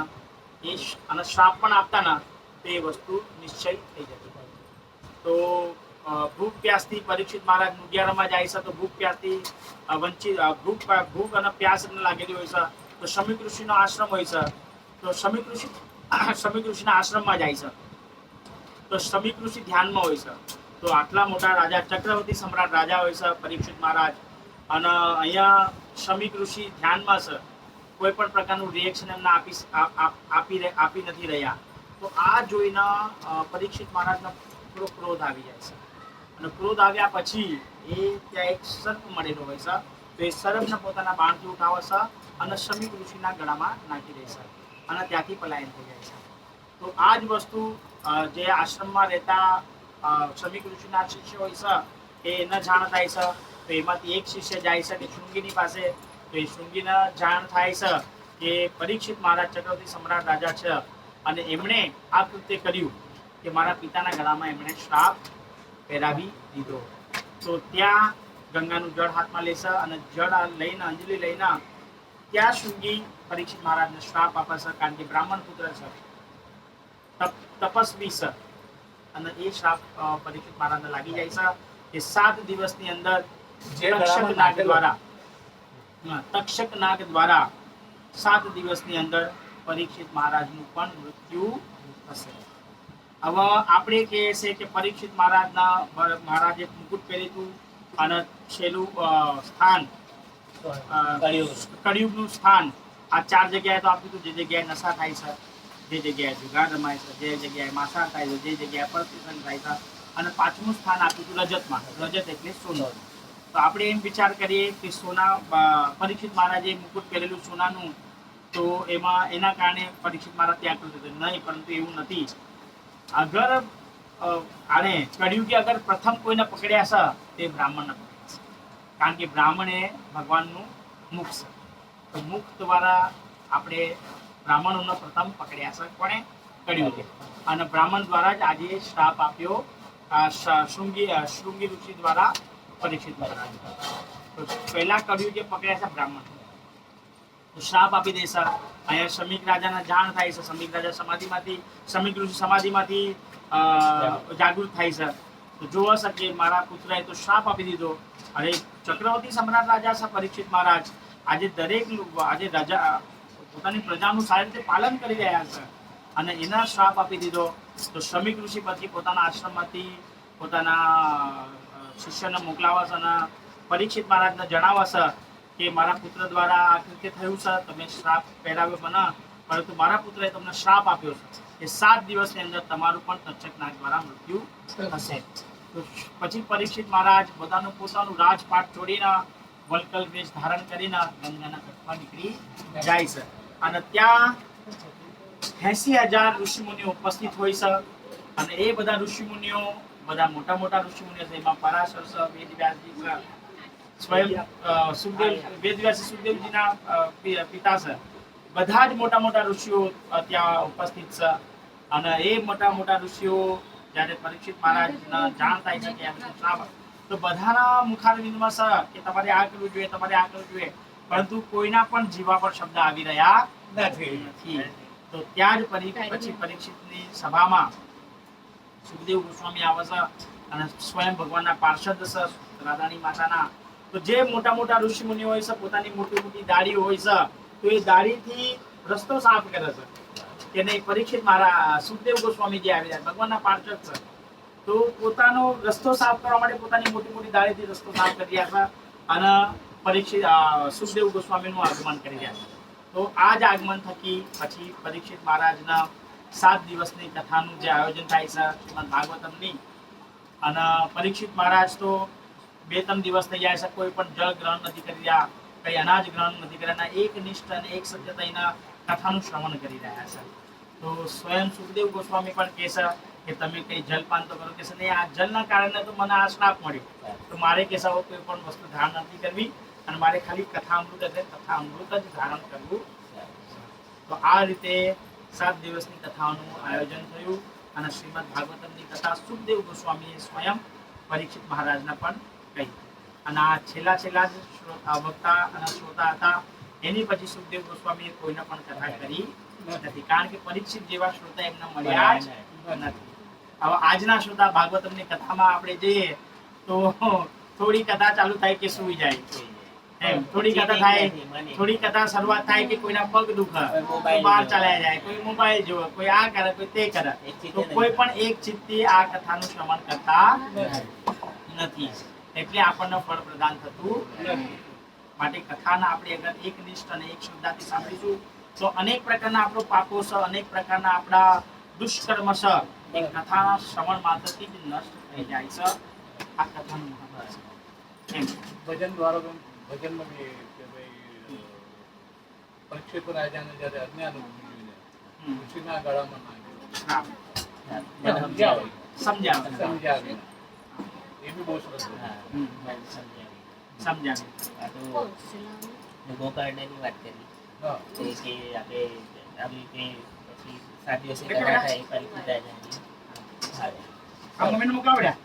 એ અને શ્રાપ પણ આપતા ને તો એ વસ્તુ નિશ્ચય થઈ જતી. તો ભૂખ પ્યાસથી પરીક્ષિત મહારાજ મુગિયારામાં જાય છે તો ભૂખ પ્યાસથી વંચિત ભૂખ અને પ્યાસ એમને લાગેલી હોય છે. તો શમીક ઋષિનો આશ્રમ હોય છે. તો શમીક ઋષિના આશ્રમમાં જાય છે. તો શમીક ઋષિ ધ્યાનમાં હોય છે. તો આટલા મોટા રાજા ચક્રવર્તી સમ્રાટ રાજા હોય છે પરીક્ષિત મહારાજ, અને અહીંયા શમીક ઋષિ ધ્યાનમાં છે. કોઈ પણ પ્રકારનું રિએક્શન એમને આપી નથી રહ્યા. તો આ જોઈને પરીક્ષિત મહારાજનો થોડો ક્રોધ આવી જાય છે. અને ક્રોધ આવ્યા પછી એ ત્યાં એક સર્પ મળેલો હોય છે. તો એ સર્પને પોતાના બાણથી ઉઠાવે છે અને શમીક ઋષિના ગળામાં નાખી દે છે અને ત્યાંથી પલાયન થઈ જાય છે. તો આ જ વસ્તુ જે આશ્રમમાં રહેતા શમીક ઋષિના શિષ્ય હોય છે એ ન જાણ થાય છે. તો એમાંથી એક શિષ્ય જાય છે કે શૃંગીની પાસે. તો એ શૃંગીને જાણ થાય છે કે પરીક્ષિત મહારાજ ચક્રવર્તી સમ્રાટ રાજા છે અને એમણે આ કૃત્ય કર્યું કે મારા પિતાના ગળામાં એમણે શ્રાપ પહેરાવી દીધો. તો ત્યાં ગંગાનું જળ હાથમાં લેશે અને જળ લઈને અંજલિ લઈને ત્યાં શૃંગી પરીક્ષિત મહારાજને શ્રાપ આપે છે, કારણ કે બ્રાહ્મણ પુત્ર છે, તપસ્વી છે. અને એ શ્રાપ પરીક્ષિત મહારાજને લાગી જાય છે કે 7 દિવસની અંદર તક્ષક નાગ દ્વારા 7 દિવસની અંદર પરીક્ષિત મહારાજનું પણ મૃત્યુ થશે. હવે આપણે કહીએ છીએ કે પરીક્ષિત મહારાજે મુકુટ પહેર્યું હતું અને છેલ્લું સ્થાન કળિયુગનું સ્થાન આ 4 જગ્યાએ તો આપ્યું હતું. જે જગ્યાએ નશા થાય છે, જે જગ્યાએ જુગાર રમાય છે, જે જગ્યાએ માંસાહાર થાય છે, જે જગ્યાએ પરપોષણ થાય છે, અને 5મું સ્થાન આપ્યું હતું રજતમાં. રજત એટલે સોનું. તો આપણે એમ વિચાર કરીએ કે સોના પરીક્ષિત મહારાજે મુકુટ પહેરેલું સોનાનું, તો એના કારણે પરીક્ષિત મહારાજ ત્યાં કર્યું હતું. નહીં, પરંતુ એવું નથી. અગર કળિયુગે અગર પ્રથમ કોઈને પકડ્યા છે તે બ્રાહ્મણને પકડ્યા છે, કારણ કે બ્રાહ્મણ એ ભગવાનનું મુખ છે. તો મુખ દ્વારા આપણે બ્રાહ્મણોને પ્રથમ પકડ્યા છે. કોણે? કળિયુગે. અને બ્રાહ્મણ દ્વારા જ આજે શ્રાપ આપ્યો શૃંગી ઋષિ દ્વારા પરીક્ષિત મહારાજ. તો પહેલા કળિયુગે પકડ્યા છે બ્રાહ્મણ, તો શ્રાપ આપી દેશે. અહીંયા શમીક રાજાને જાણ થાય છે. શમીક રાજા શમીક ઋષિ સમાધિમાંથી જાગૃત થાય છે. તો જોવા છે કે મારા પુત્રએ તો શ્રાપ આપી દીધો. અરે ચક્રવર્તી સમ્રાટ રાજા છે પરીક્ષિત મહારાજ, આજે દરેક આજે રાજા પોતાની પ્રજાનું સારી રીતે પાલન કરી રહ્યા છે અને એના શ્રાપ આપી દીધો. તો શમીક ઋષિ પછી પોતાના આશ્રમમાંથી પોતાના શિષ્યને મોકલાવે છે અને પરીક્ષિત મહારાજને જણાવે છે કે મારા પુત્ર દ્વારા આ કૃત્ય થયું છે, તમે શ્રાપ પહેરાવ્યો મને, પરંતુ મારા પુત્રએ તમને શ્રાપ આપ્યો છે કે 7 દિવસની અંદર તમારું પણ તક્ષક નાગ દ્વારા મૃત્યુ થશે. તો પછી પરીક્ષિત મહારાજ પોતાનું રાજપાટ છોડીને વલ્કલ વેશ ધારણ કરીને ગંગાના તટમાં નીકળી જાય છે. અને ત્યાં 80,000 ઋષિમુનિઓ ઉપસ્થિત હોય છે. અને એ બધા ઋષિમુનિઓ બધા મોટા મોટા ઋષિમુનિઓ છે. એમાં પરાશર છે, વેદવ્યાસજી છે, સ્વયં વેદવ્યાસજી સુખદેવજીના પિતા છે. બધા જ મોટા મોટા ઋષિઓ ત્યાં ઉપસ્થિત છે. અને એ મોટા મોટા ઋષિઓ જ્યારે પરીક્ષિત મહારાજને જાણ થાય છે કે એમનો શ્રાપ, તો બધાના મુખારવિંદમાં છે કે તમારે આ કરવું જોઈએ, તમારે આ કરવું જોઈએ, પરંતુ કોઈના પણ જીવા પર શબ્દ આવી રહ્યા નથી. તો ત્યાં જ પછી પરીક્ષિતની સભામાં સુખદેવ ગોસ્વામી આવે છે અને સ્વયં ભગવાનના પાર્ષદ છે રાધાની માતાના. તો જે મોટા મોટા ઋષિ મુનિઓ હોય છે પોતાની મોટી મોટી દાઢી હોય છે, તો એ દાઢીથી રસ્તો સાફ કરે છે કે નહીં. પરીક્ષિત મારા સુખદેવ ગોસ્વામી જે આવી રહ્યા ભગવાનના પાર્ષદ છે, તો પોતાનો રસ્તો સાફ કરવા માટે પોતાની મોટી મોટી દાઢીથી રસ્તો સાફ કરી રહ્યા છે અને સુખદેવ ગોસ્વામીનું આગમન કરી રહ્યા છે. તો આ જ આગમન થકી પછી પરીક્ષિત મહારાજના 7 દિવસની કથાનું જે આયોજન થાય છે શ્રીમદ ભાગવતમની, અને પરીક્ષિત મહારાજ તો 2-3 દિવસ થઈ જાય છે, કોઈ પણ જળ ગ્રહણ નથી કરી રહ્યા, કઈ અનાજ ગ્રહણ નથી કરી રહ્યા, એક નિષ્ઠ અને એક સત્ય થઈને કથાનું શ્રવણ કરી રહ્યા છે. તો સ્વયં સુખદેવ ગોસ્વામી પણ કહે છે કે તમે કઈ જલપાન તો કરો, કે છે નહીં, આ જલના કારણે તો મને આ શ્રાપ મળ્યો, તો મારે કે કોઈ પણ વસ્તુ ધારણ નથી કરવી અને મારે ખાલી કથામૃત એટલે કથામૃત જ ધારણ કરવું. તો આ રીતે 7 દિવસની કથાઓનું આયોજન થયું અને શ્રીમદ ભાગવતમની કથા સુખદેવ ગોસ્વામીએ સ્વયં પરીક્ષિત મહારાજને પણ કહી. અને આ છેલ્લા છેલ્લા જ વક્તા અને શ્રોતા હતા. એની પછી સુખદેવ ગોસ્વામીએ કોઈને પણ કથા કરી નથી, કારણ કે પરીક્ષિત જેવા શ્રોતા એમને મળ્યા જ નથી. હવે આજના શ્રોતા ભાગવતમની કથામાં આપણે જઈએ તો થોડી કથા ચાલુ થાય કે સુઈ જાય, એમ થોડી કથા થાય, થોડી કથા શરૂઆત થાય કે કોઈના પગ દુખે તો બહાર ચાલ્યા જાય, કોઈ મોબાઈલ જોવે, કોઈ આ કરે, કોઈ તે કરે, તો કોઈ પણ એક ચિત્તથી આ કથાનું શ્રવણ કરતા નથી, એટલે આપણને ફળ પ્રદાન થતું નથી. માટે કથાના આપણે અગર એકનિષ્ઠ અને એક શ્રદ્ધાથી સાંભળીશું તો અનેક પ્રકારના આપણો પાપો છે, અનેક પ્રકારના આપણા દુષ્કર્મ છે, એ કથાના શ્રવણ માત્રથી જ નષ્ટ થઈ જાય છે. આ કથાનું મહત્વ છે. એમ ભજન દ્વારા ભજનમાં બી કે ભાઈ પરીક્ષિત રાજાને જ્યારે અજ્ઞાન જોઈને ઋષિના ગળામાં નાખ્યો, સમજાવી એ બી બહુ સરસ સમજાવી. ગોકર્ણની વાત કરી હા કે આપણે આવી રીતે પછી 7 દિવસે કથા થાય પરીક્ષિત રાજાની. આ મોમેન્ટ મુકાવડ્યા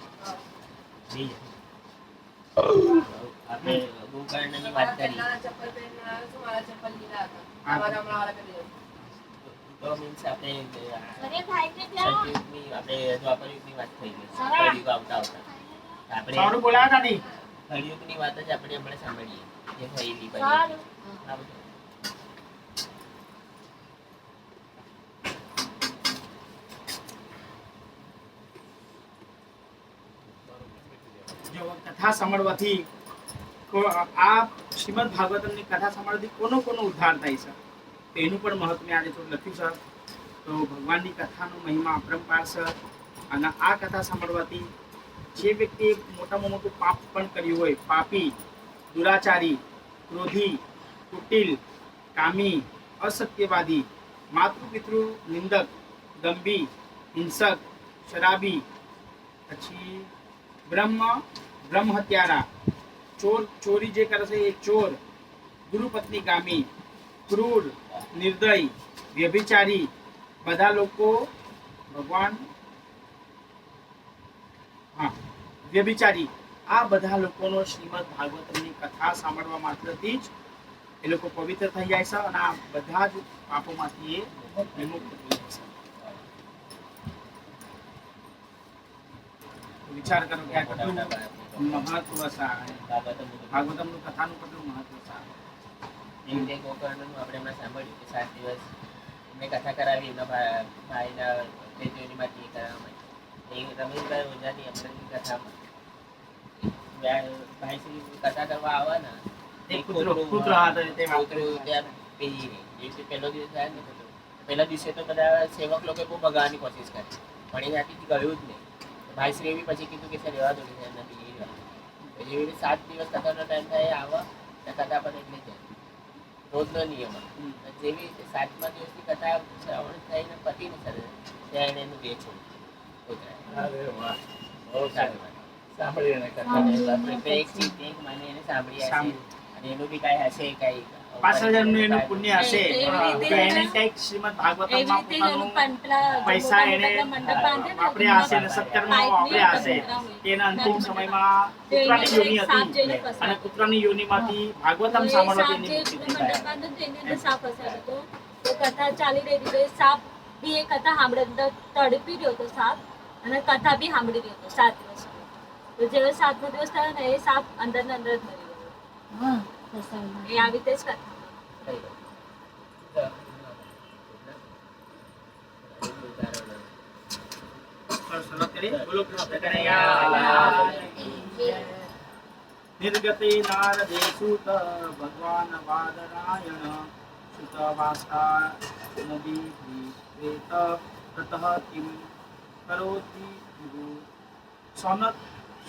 આપણે ગોકર્ણની વાત કરી તો મીન્સ આપણે સતયુગની આપણે દ્વાપરયુગની વાત થઈ ગઈ, કળિયુગ આવતા આવતા આપણે સારું બોલાતા નહીં. કળિયુગની વાત જ આપણે હમણાં સાંભળીએ જે થયેલી પછી આ બધું. જો કથા સાંભળવાથી આ શ્રીમદ ભાગવતમની કથા સાંભળવાથી કોનો કોનો ઉદ્ધાર થાય છે તેનું પણ મહત્વ આજે થોડું લખ્યું છે. તો ભગવાનની કથાનો મહિમા અપરંપાર છે, અને આ કથા સાંભળવાથી જે વ્યક્તિએ મોટામાં મોટું પાપ પણ કર્યું હોય, પાપી, દુરાચારી, ક્રોધી, કુટિલ, કામી, અસત્યવાદી, માતૃપિતૃ નિંદક, દંભી, હિંસક, શરાબી, પછી બ્રહ્મ હત્યારા, ચોરી જે કરે છે એ ચોર, ગુરુપત્ની કામી, ક્રૂર, નિર્દય, વ્યભિચારી, બધા લોકો ભગવાન વ્યભિચારી, આ બધા લોકોનો શ્રીમદ ભાગવતમની કથા સાંભળવા માત્રથી જ એ લોકો પવિત્ર થઈ જાય છે, અને આ બધા જ પાપોમાંથી એ વિમુક્ત થઈ જાય છે. વિચાર કરો કે આ કેટલું મહત્વ છે, ભાગવતમનું કથાનું કેટલું મહત્વ છે. એવી રીતે ગોકર્ણનું આપણે હમણાં સાંભળ્યું કે 7 દિવસ એમને કથા કરાવી એમના ભાઈના તેજોનીમાંથી કરાવવા માટે. એ રમેશભાઈ ઓઝાની અમરની કથામાં ભાઈ શ્રી કથા કરવા આવવાના એક કૂતરો હતો તે ત્યાં પેલી દિવસે પહેલો દિવસ આવ્યો ને કૂતરો, પહેલા દિવસે તો બધા સેવક લોકો બહુ ભગાવવાની કોશિશ કરી પણ એ ત્યાંથી ગયું જ નહીં. ભાઈ શ્રી એવી પછી કીધું કે સર રહેવા દો નથી એ પછી એવી 7 દિવસ કથાનો ટાઈમ થાય આવવા કથા પણ એટલે જાય રોજનો નિયમ. જેવી રીતે 7મા દિવસની કથા શ્રવણ થઈને પતિને સર ત્યાં એને એનું વેચવું અરે વાહ બહુ સારું સાંભળી એને કથા એક ચીજ એક મને એને સાંભળી હશે અને એનું બી કાંઈ હશે કાંઈ 5000 નું એનું પુણ્ય હશે તો એને કંઈક શ્રીમદ ભાગવતમમાં પોતાનું પૈસા એને વાપર્યા હશે અને સત્કર્મમાં વાપર્યા હશે. તેના અંતિમ સમયમાં કૂતરાની યોનિ હતી અને કૂતરાની યોનિમાંથી ભાગવતમ સાંભળવાથી એની મુક્તિ થઈ કથા ચાલી રહી હતી તો સાપ બી એ કથા સાંભળે તડપી રહ્યો હતો સાપ, અને કથા બી સાંભળી રહ્યો હતો 7 દિવસ. તો જેવો 7મો દિવસ થયો ને એ સાપ અંદર ને અંદર જ મરી ગયો. એ આવી રીતે જ કથા. નિર્ગતે નારદે સુત ભગવાન વાદરાયણ સુત વાસ્તા નદી પ્રેત તતઃ કિમ કરોતિ ગુરુ.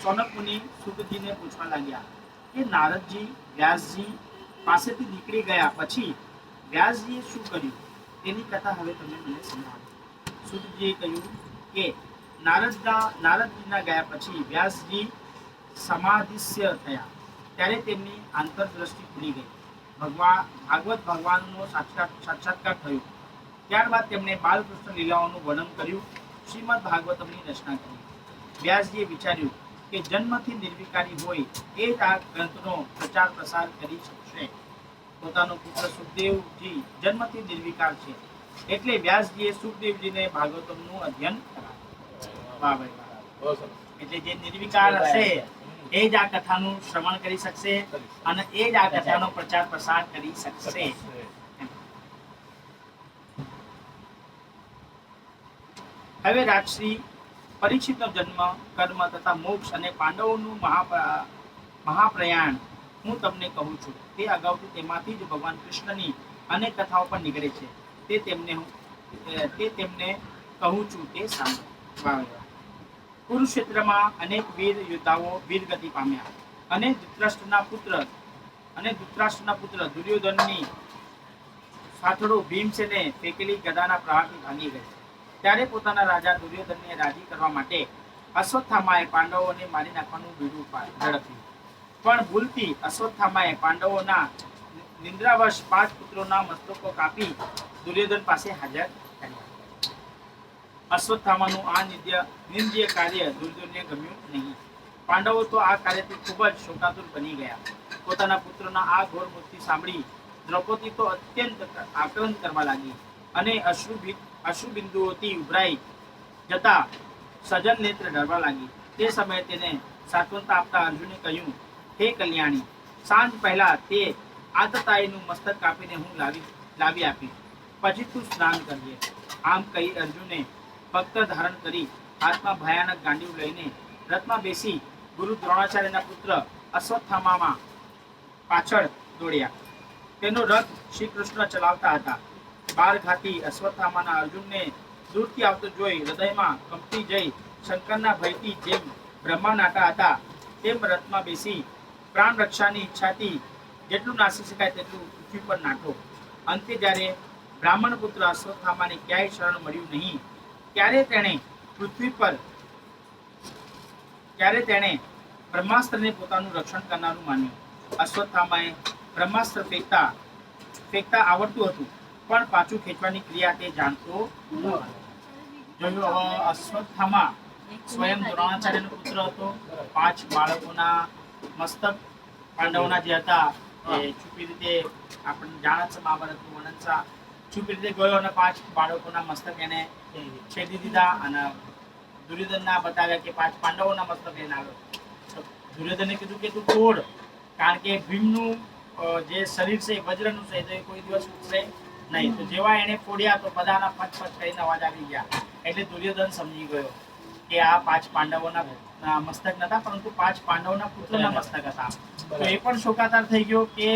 સોનક મુનિ સુતજીને પૂછવા લાગ્યા કે નારદજી વ્યાસજી પાસેથી નીકળી ગયા પછી વ્યાસજીએ શું કર્યું તેની કથા હવે તમે મને સંભળાવો. સુતજીએ કહ્યું કે નારદજીના ગયા પછી વ્યાસજી સમાધિસ્ય થયા ત્યારે તેમની આંતરદ્રષ્ટિ ખુલી ગઈ. ભાગવત ભગવાનનો સાક્ષાત્કાર થયો. ત્યારબાદ તેમણે બાલકૃષ્ણ લીલાઓનું વર્ણન કર્યું, શ્રીમદ ભાગવતમની રચના કરી. વ્યાસજીએ વિચાર્યું કે જન્મથી નિર્વિકારી હોય એ જ આ ગ્રંથનો પ્રચાર પ્રસાર કરી શકશે. પોતાનો પુત્ર સુખદેવજી જન્મથી નિર્વિકાર છે, એટલે વ્યાસજીએ સુખદેવજીને ભાગવતમનું અધ્યયન કરાવ્યું. વાહ ભાઈ વાહ. બહુ સરસ. એટલે જે નિર્વિકાર હશે એ જ આ કથાનું શ્રવણ કરી શકશે અને એ જ આ કથાનો પ્રચાર પ્રસાર કરી શકશે. હવે રાજશ્રી પરીક્ષિતનો જન્મ, કર્મ તથા મોક્ષ અને પાંડવોનું મહાપ્રયાણ હું તમને કહું છું. તે અગાઉથી તેમાંથી જ ભગવાન કૃષ્ણની અનેક કથાઓ પણ નીકળે છે. તે તેમને કહું છું તે સાંભળો. કુરુક્ષેત્રમાં અનેક વીર યોદ્ધાઓ વીરગતિ પામ્યા અને ધૃતરાષ્ટ્રના પુત્ર દુર્યોધનની સાથળો ભીમસેને ફેંકેલી ગદાના પ્રહારથી ભાગી ગઈ. ત્યારે પોતાના રાજા દુર્યોધનને રાજી કરવા માટે અશ્વત્થામાએ પાંડવોને મારી નાખવાનું બીડું ઝડપ્યું. પણ ભૂલથી અશ્વત્થામાએ પાંડવોના નિંદ્રાવશ 5 પુત્રોના મસ્તકો કાપી દુર્યોધન પાસે હાજર કર્યા. અશ્વત્થામાનું આ નિંદ્ય કાર્ય દુર્યોધનને ગમ્યું નહીં. પાંડવો તો આ કાર્યથી ખૂબ જ શોકાતુર બની ગયા. પોતાના પુત્રોના આ ઘોર મૃત્યુ સાંભળી દ્રૌપદી તો અત્યંત આક્રંદ કરવા લાગી અને અશ્રુબિંદુઓથી ઉભરાઈ જતા સજન નેત્ર ડરવા લાગી. તે સમયે તેને સાંત્વનતા આપતા અર્જુને કહ્યું, હે કલ્યાણી, સાંજ પહેલા તે આતતાયીનું મસ્તક કાપીને હું લાવી આપી, પછી તું સ્નાન કરજે. આમ કહી અર્જુને ભક્ત ધારણ કરી હાથમાં ભયાનક ગાંડીવ લઈને રથમાં બેસી ગુરુ દ્રોણાચાર્યના પુત્ર અશ્વત્થામા પાછળ દોડ્યા. તેનો રથ શ્રી કૃષ્ણ ચલાવતા હતા. બારઘાતી અશ્વત્થામાના અર્જુનને દૂરથી આવતો જોઈ હૃદયમાં કંપી જઈ શંકરના ભયથી જેમ બ્રહ્મા નાટા હતા તેમ રથમાં બેસી પ્રાણ રક્ષાની ઈચ્છાથી જેટલું નાસી શકાય તેટલું પૃથ્વી પર નાઠો. અંતે જ્યારે બ્રાહ્મણ પુત્ર અશ્વત્થામાને ક્યાંય શરણ મળ્યું નહીં ત્યારે તેણે બ્રહ્માસ્ત્રને પોતાનું રક્ષણ કરનારું માન્યું. અશ્વત્થામાએ બ્રહ્માસ્ત્ર ફેંકતા આવડતું હતું, પણ પાછું ખેંચવાની ક્રિયા તે જાણતો જોયું. અશ્વત્થામા સ્વયં દ્રોણાચાર્યનો પુત્ર હતો. 5 બાળકોના મસ્તક પાંડવોના જે હતા એ છુપી રીતે આપણે જાણ છે મહાભારતનું વર્ણન છે. છુપી રીતે ગયો અને 5 બાળકોના મસ્તક એને છેદી દીધા અને દુર્યોધનના બતાવ્યા કે 5 પાંડવોના મસ્તક એને આવ્યો. દુર્યોધને કીધું કે તું તોડ, કારણ કે ભીમનું જે શરીર છે વજ્રનું છે તો એ કોઈ દિવસ ઉઠશે નહીં. તો જેવા એને ફોડ્યા તો બધાના ફટ ફટ કરીને અવાજ આવી ગયા. એટલે દુર્યોધન સમજી ગયો કે આ 5 પાંડવોના મસ્તક નતા, પરંતુ 5 પાંડવોના પુત્રોના મસ્તક હતા. તો એ પણ શોકાતાર થઈ ગયો કે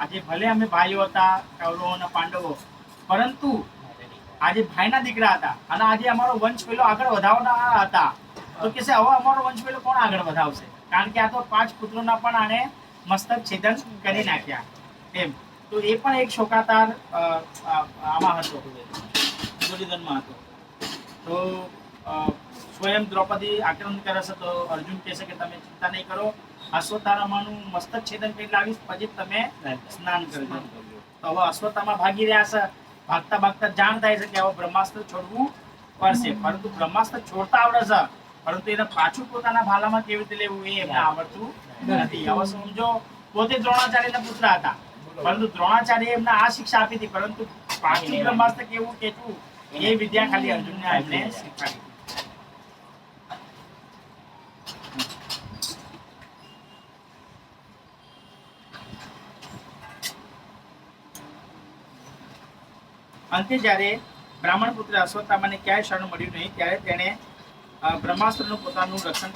આજે ભલે અમે ભાઈઓ હતા કૌરવો અને પાંડવો, પરંતુ આજે ભાઈના દીકરા હતા અને આજે અમારો વંશ પેલો આગળ વધાવવાના હતા. તો કે હવે અમારો વંશ પેલો કોણ આગળ વધાવશે, કારણ કે આ તો 5 પુત્રોના પણ આને મસ્તક છેદન કરી નાખ્યા એમ. તો એ પણ એક શોકાતાર આમાં હતો, દુર્યોધનમાં હતો. તો સ્વયં દ્રૌપદી આક્રમણ કરે છે તો અર્જુન કહે છે કે તમે ચિંતા નહીં કરો, અશ્વત્થામાનું મસ્તક છેદન કરી લાવીશ, પછી તમે સ્નાન કરજો. તો હવે અશ્વત્થામા ભાગી રહ્યા છે. ભાગતા ભાગતા જાણ થાય છે કે હવે બ્રહ્માસ્ત્ર છોડવું પડશે, પરંતુ બ્રહ્માસ્ત્ર છોડતા આવડે છે, પરંતુ એને પાછું પોતાના ભાલામાં કેવી રીતે લેવું એ એમને આવડતું નથી. હવે સમજો પોતે દ્રોણાચાર્યના પુત્ર હતા, પરંતુ દ્રોણાચાર્ય એમને આ શિક્ષા આપી હતી, પરંતુ પાછું બ્રહ્માસ્ત્ર કેવું ખેંચવું એ વિદ્યા ખાલી અર્જુનને એમને શીખવાડી. અંતે જ્યારે બ્રાહ્મણ પુત્ર અશ્વત્થામાને ક્યાંય શરણ મળ્યું નહીં ત્યારે તેણે બ્રહ્માસ્ત્રનું પોતાનું રક્ષણ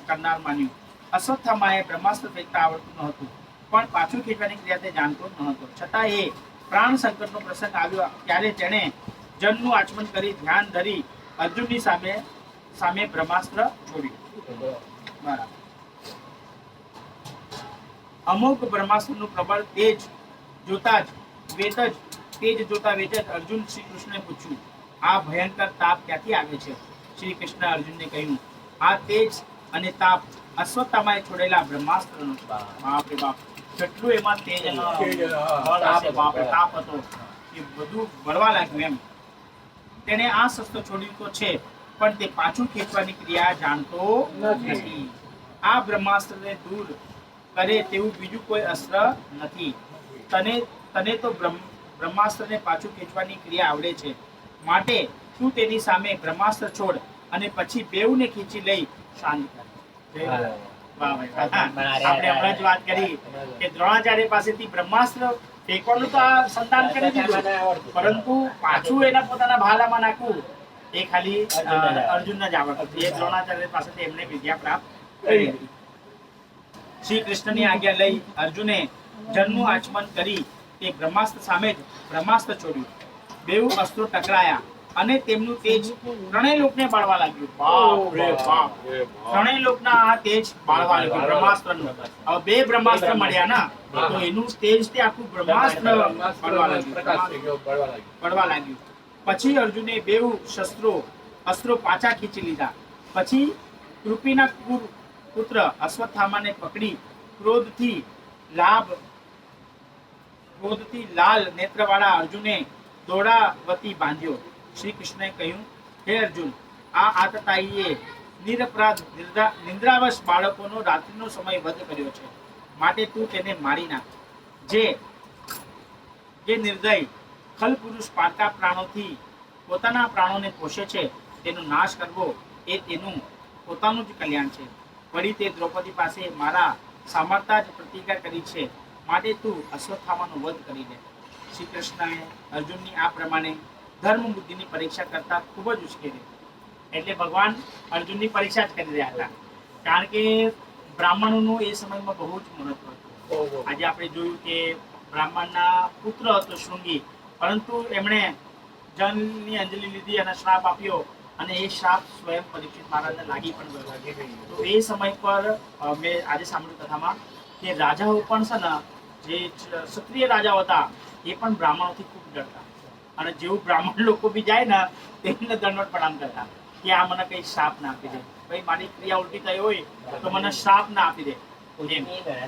કરનાર માન્યું. અશ્વત્થામાએ બ્રહ્માસ્ત્ર ફેંકતા આવડતું ન હતું, પણ પાછું ખેંચવાની ક્રિયા તે જાણતો ન હતો. છતાં એ પ્રાણ સંકટનો પ્રસંગ આવ્યો ત્યારે તેણે જનનું આચમન કરી ધ્યાન ધરી અર્જુનની સામે બ્રહ્માસ્ત્ર છોડ્યું. બરાબર. અમોઘ બ્રહ્માસ્ત્રનું પ્રબળ તેજ જોતા વેત અર્જુન શ્રી કૃષ્ણને પૂછ્યું, આ ભયંકર તાપ ક્યાંથી આવે છે? શ્રી કૃષ્ણ અર્જુનને કહ્યું, આ તેજ અને તાપ અશ્વત્થામાએ છોડેલા બ્રહ્માસ્ત્રનો. બાપરે બાપ, કેટલું એમાં તેજ તાપ હતો, એ બધું બળવા લાગ્યું એમ. તેણે આ શસ્ત્ર છોડ્યું તો છે, પણ તે પાછું ખેંચવાની ક્રિયા જાણતો નથી. આ બ્રહ્માસ્ત્રને દૂર કરે તેવું બીજું કોઈ અસ્ત્ર નથી. તને તો બ્રહ્માસ્ત્રને પાછું ખેંચવાની ક્રિયા આવડે છે, માટે તું તેની સામે બ્રહ્માસ્ત્ર છોડ અને પછી બેઉને ખીચી લઈ શાંત કર. વાહ ભાઈ વાહ. આપણે હમણાં જ વાત કરી કે દ્રોણાચાર્ય પાસેથી બ્રહ્માસ્ત્ર ફેંકવાનું તો આ સંતાન કરી દીધું, પરંતુ પાછું એના પોતાના ભાલામાં નાખવું એ ખાલી અર્જુનને જ આવડતું. એ દ્રોણાચાર્ય પાસેથી એમને વિદ્યા પ્રાપ્ત કરી હતી. શ્રી કૃષ્ણની આજ્ઞા લઈ અર્જુને જળનું આચમન કરી તે બ્રહ્માસ્ત્ર સામે જ બ્રહ્માસ્ત્ર છોડ્યું. બેઉ અસ્ત્રો ટકરાયા અને તેમનું તેજ ત્રણેય લોકને બાળવા લાગ્યું. બાપ રે બાપ, ત્રણેય લોકના આ તેજ બાળવા લાગ્યું બ્રહ્માસ્ત્રનું. હવે બે બ્રહ્માસ્ત્ર મળ્યા ના, તો એનું તેજ તે આખું બ્રહ્માસ્ત્ર બળવા લાગ્યું. પછી અર્જુને બેઉ અસ્ત્રો પાછા ખીચી લીધા. પછી કૃપિના પુત્ર અશ્વત્થામાને પકડી ક્રોધથી લાલ નેત્રવાળા અર્જુને દોડાવતી બાંધ્યો. શ્રી કૃષ્ણએ કહ્યું, હે અર્જુન, આ આતતાઈએ નિરપરાધ નિંદ્રાવશ બાળકોનો રાત્રિનો સમય વધ કર્યો છે, માટે તું તેને મારી નાખ. જે નિર્દય ખલ પુરુષ પારકા પ્રાણોથી પોતાના પ્રાણોને પોષે છે, તેનો નાશ કરવો એ તેનું પોતાનું જ કલ્યાણ છે. વળી તે દ્રૌપદી પાસે મારા સામર્થ્ય જ પ્રતિજ્ઞા કરી છે, માટે તું અશ્વત્થામાનો વધ કરી દે. શ્રી કૃષ્ણએ અર્જુનની આ પ્રમાણે ધર્મ બુદ્ધિની પરીક્ષા કરતા ખૂબ જ ઉશ્કેરી. એટલે ભગવાન અર્જુનની પરીક્ષા જ કરી રહ્યા હતા, કારણ કે બ્રાહ્મણોનું એ સમયમાં બહુ જ મહત્વ હતું. આજે આપણે જોયું કે બ્રાહ્મણના પુત્ર હતો શૃંગી, પરંતુ એમણે જનની અંજલિ લીધી અને શ્રાપ આપ્યો, અને એ શ્રાપ સ્વયં પરીક્ષિત મહારાજને લાગી પણ ગયો. તો એ સમય પર મેં આજે સાંભળ્યું કથામાં કે રાજાઓ પણ છે ને, જે ક્ષત્રિય રાજાઓ હતા એ પણ બ્રાહ્મણોથી ખૂબ ડરતા, અને જેવું બ્રાહ્મણ લોકો બી જાય ને તેમને દંડવત પ્રણામ કરતા કે આ મને કઈ શ્રાપ ના આપી દે, ભાઈ મારી ક્રિયા ઉલટી થઈ હોય તો મને શ્રાપ ના આપી દે.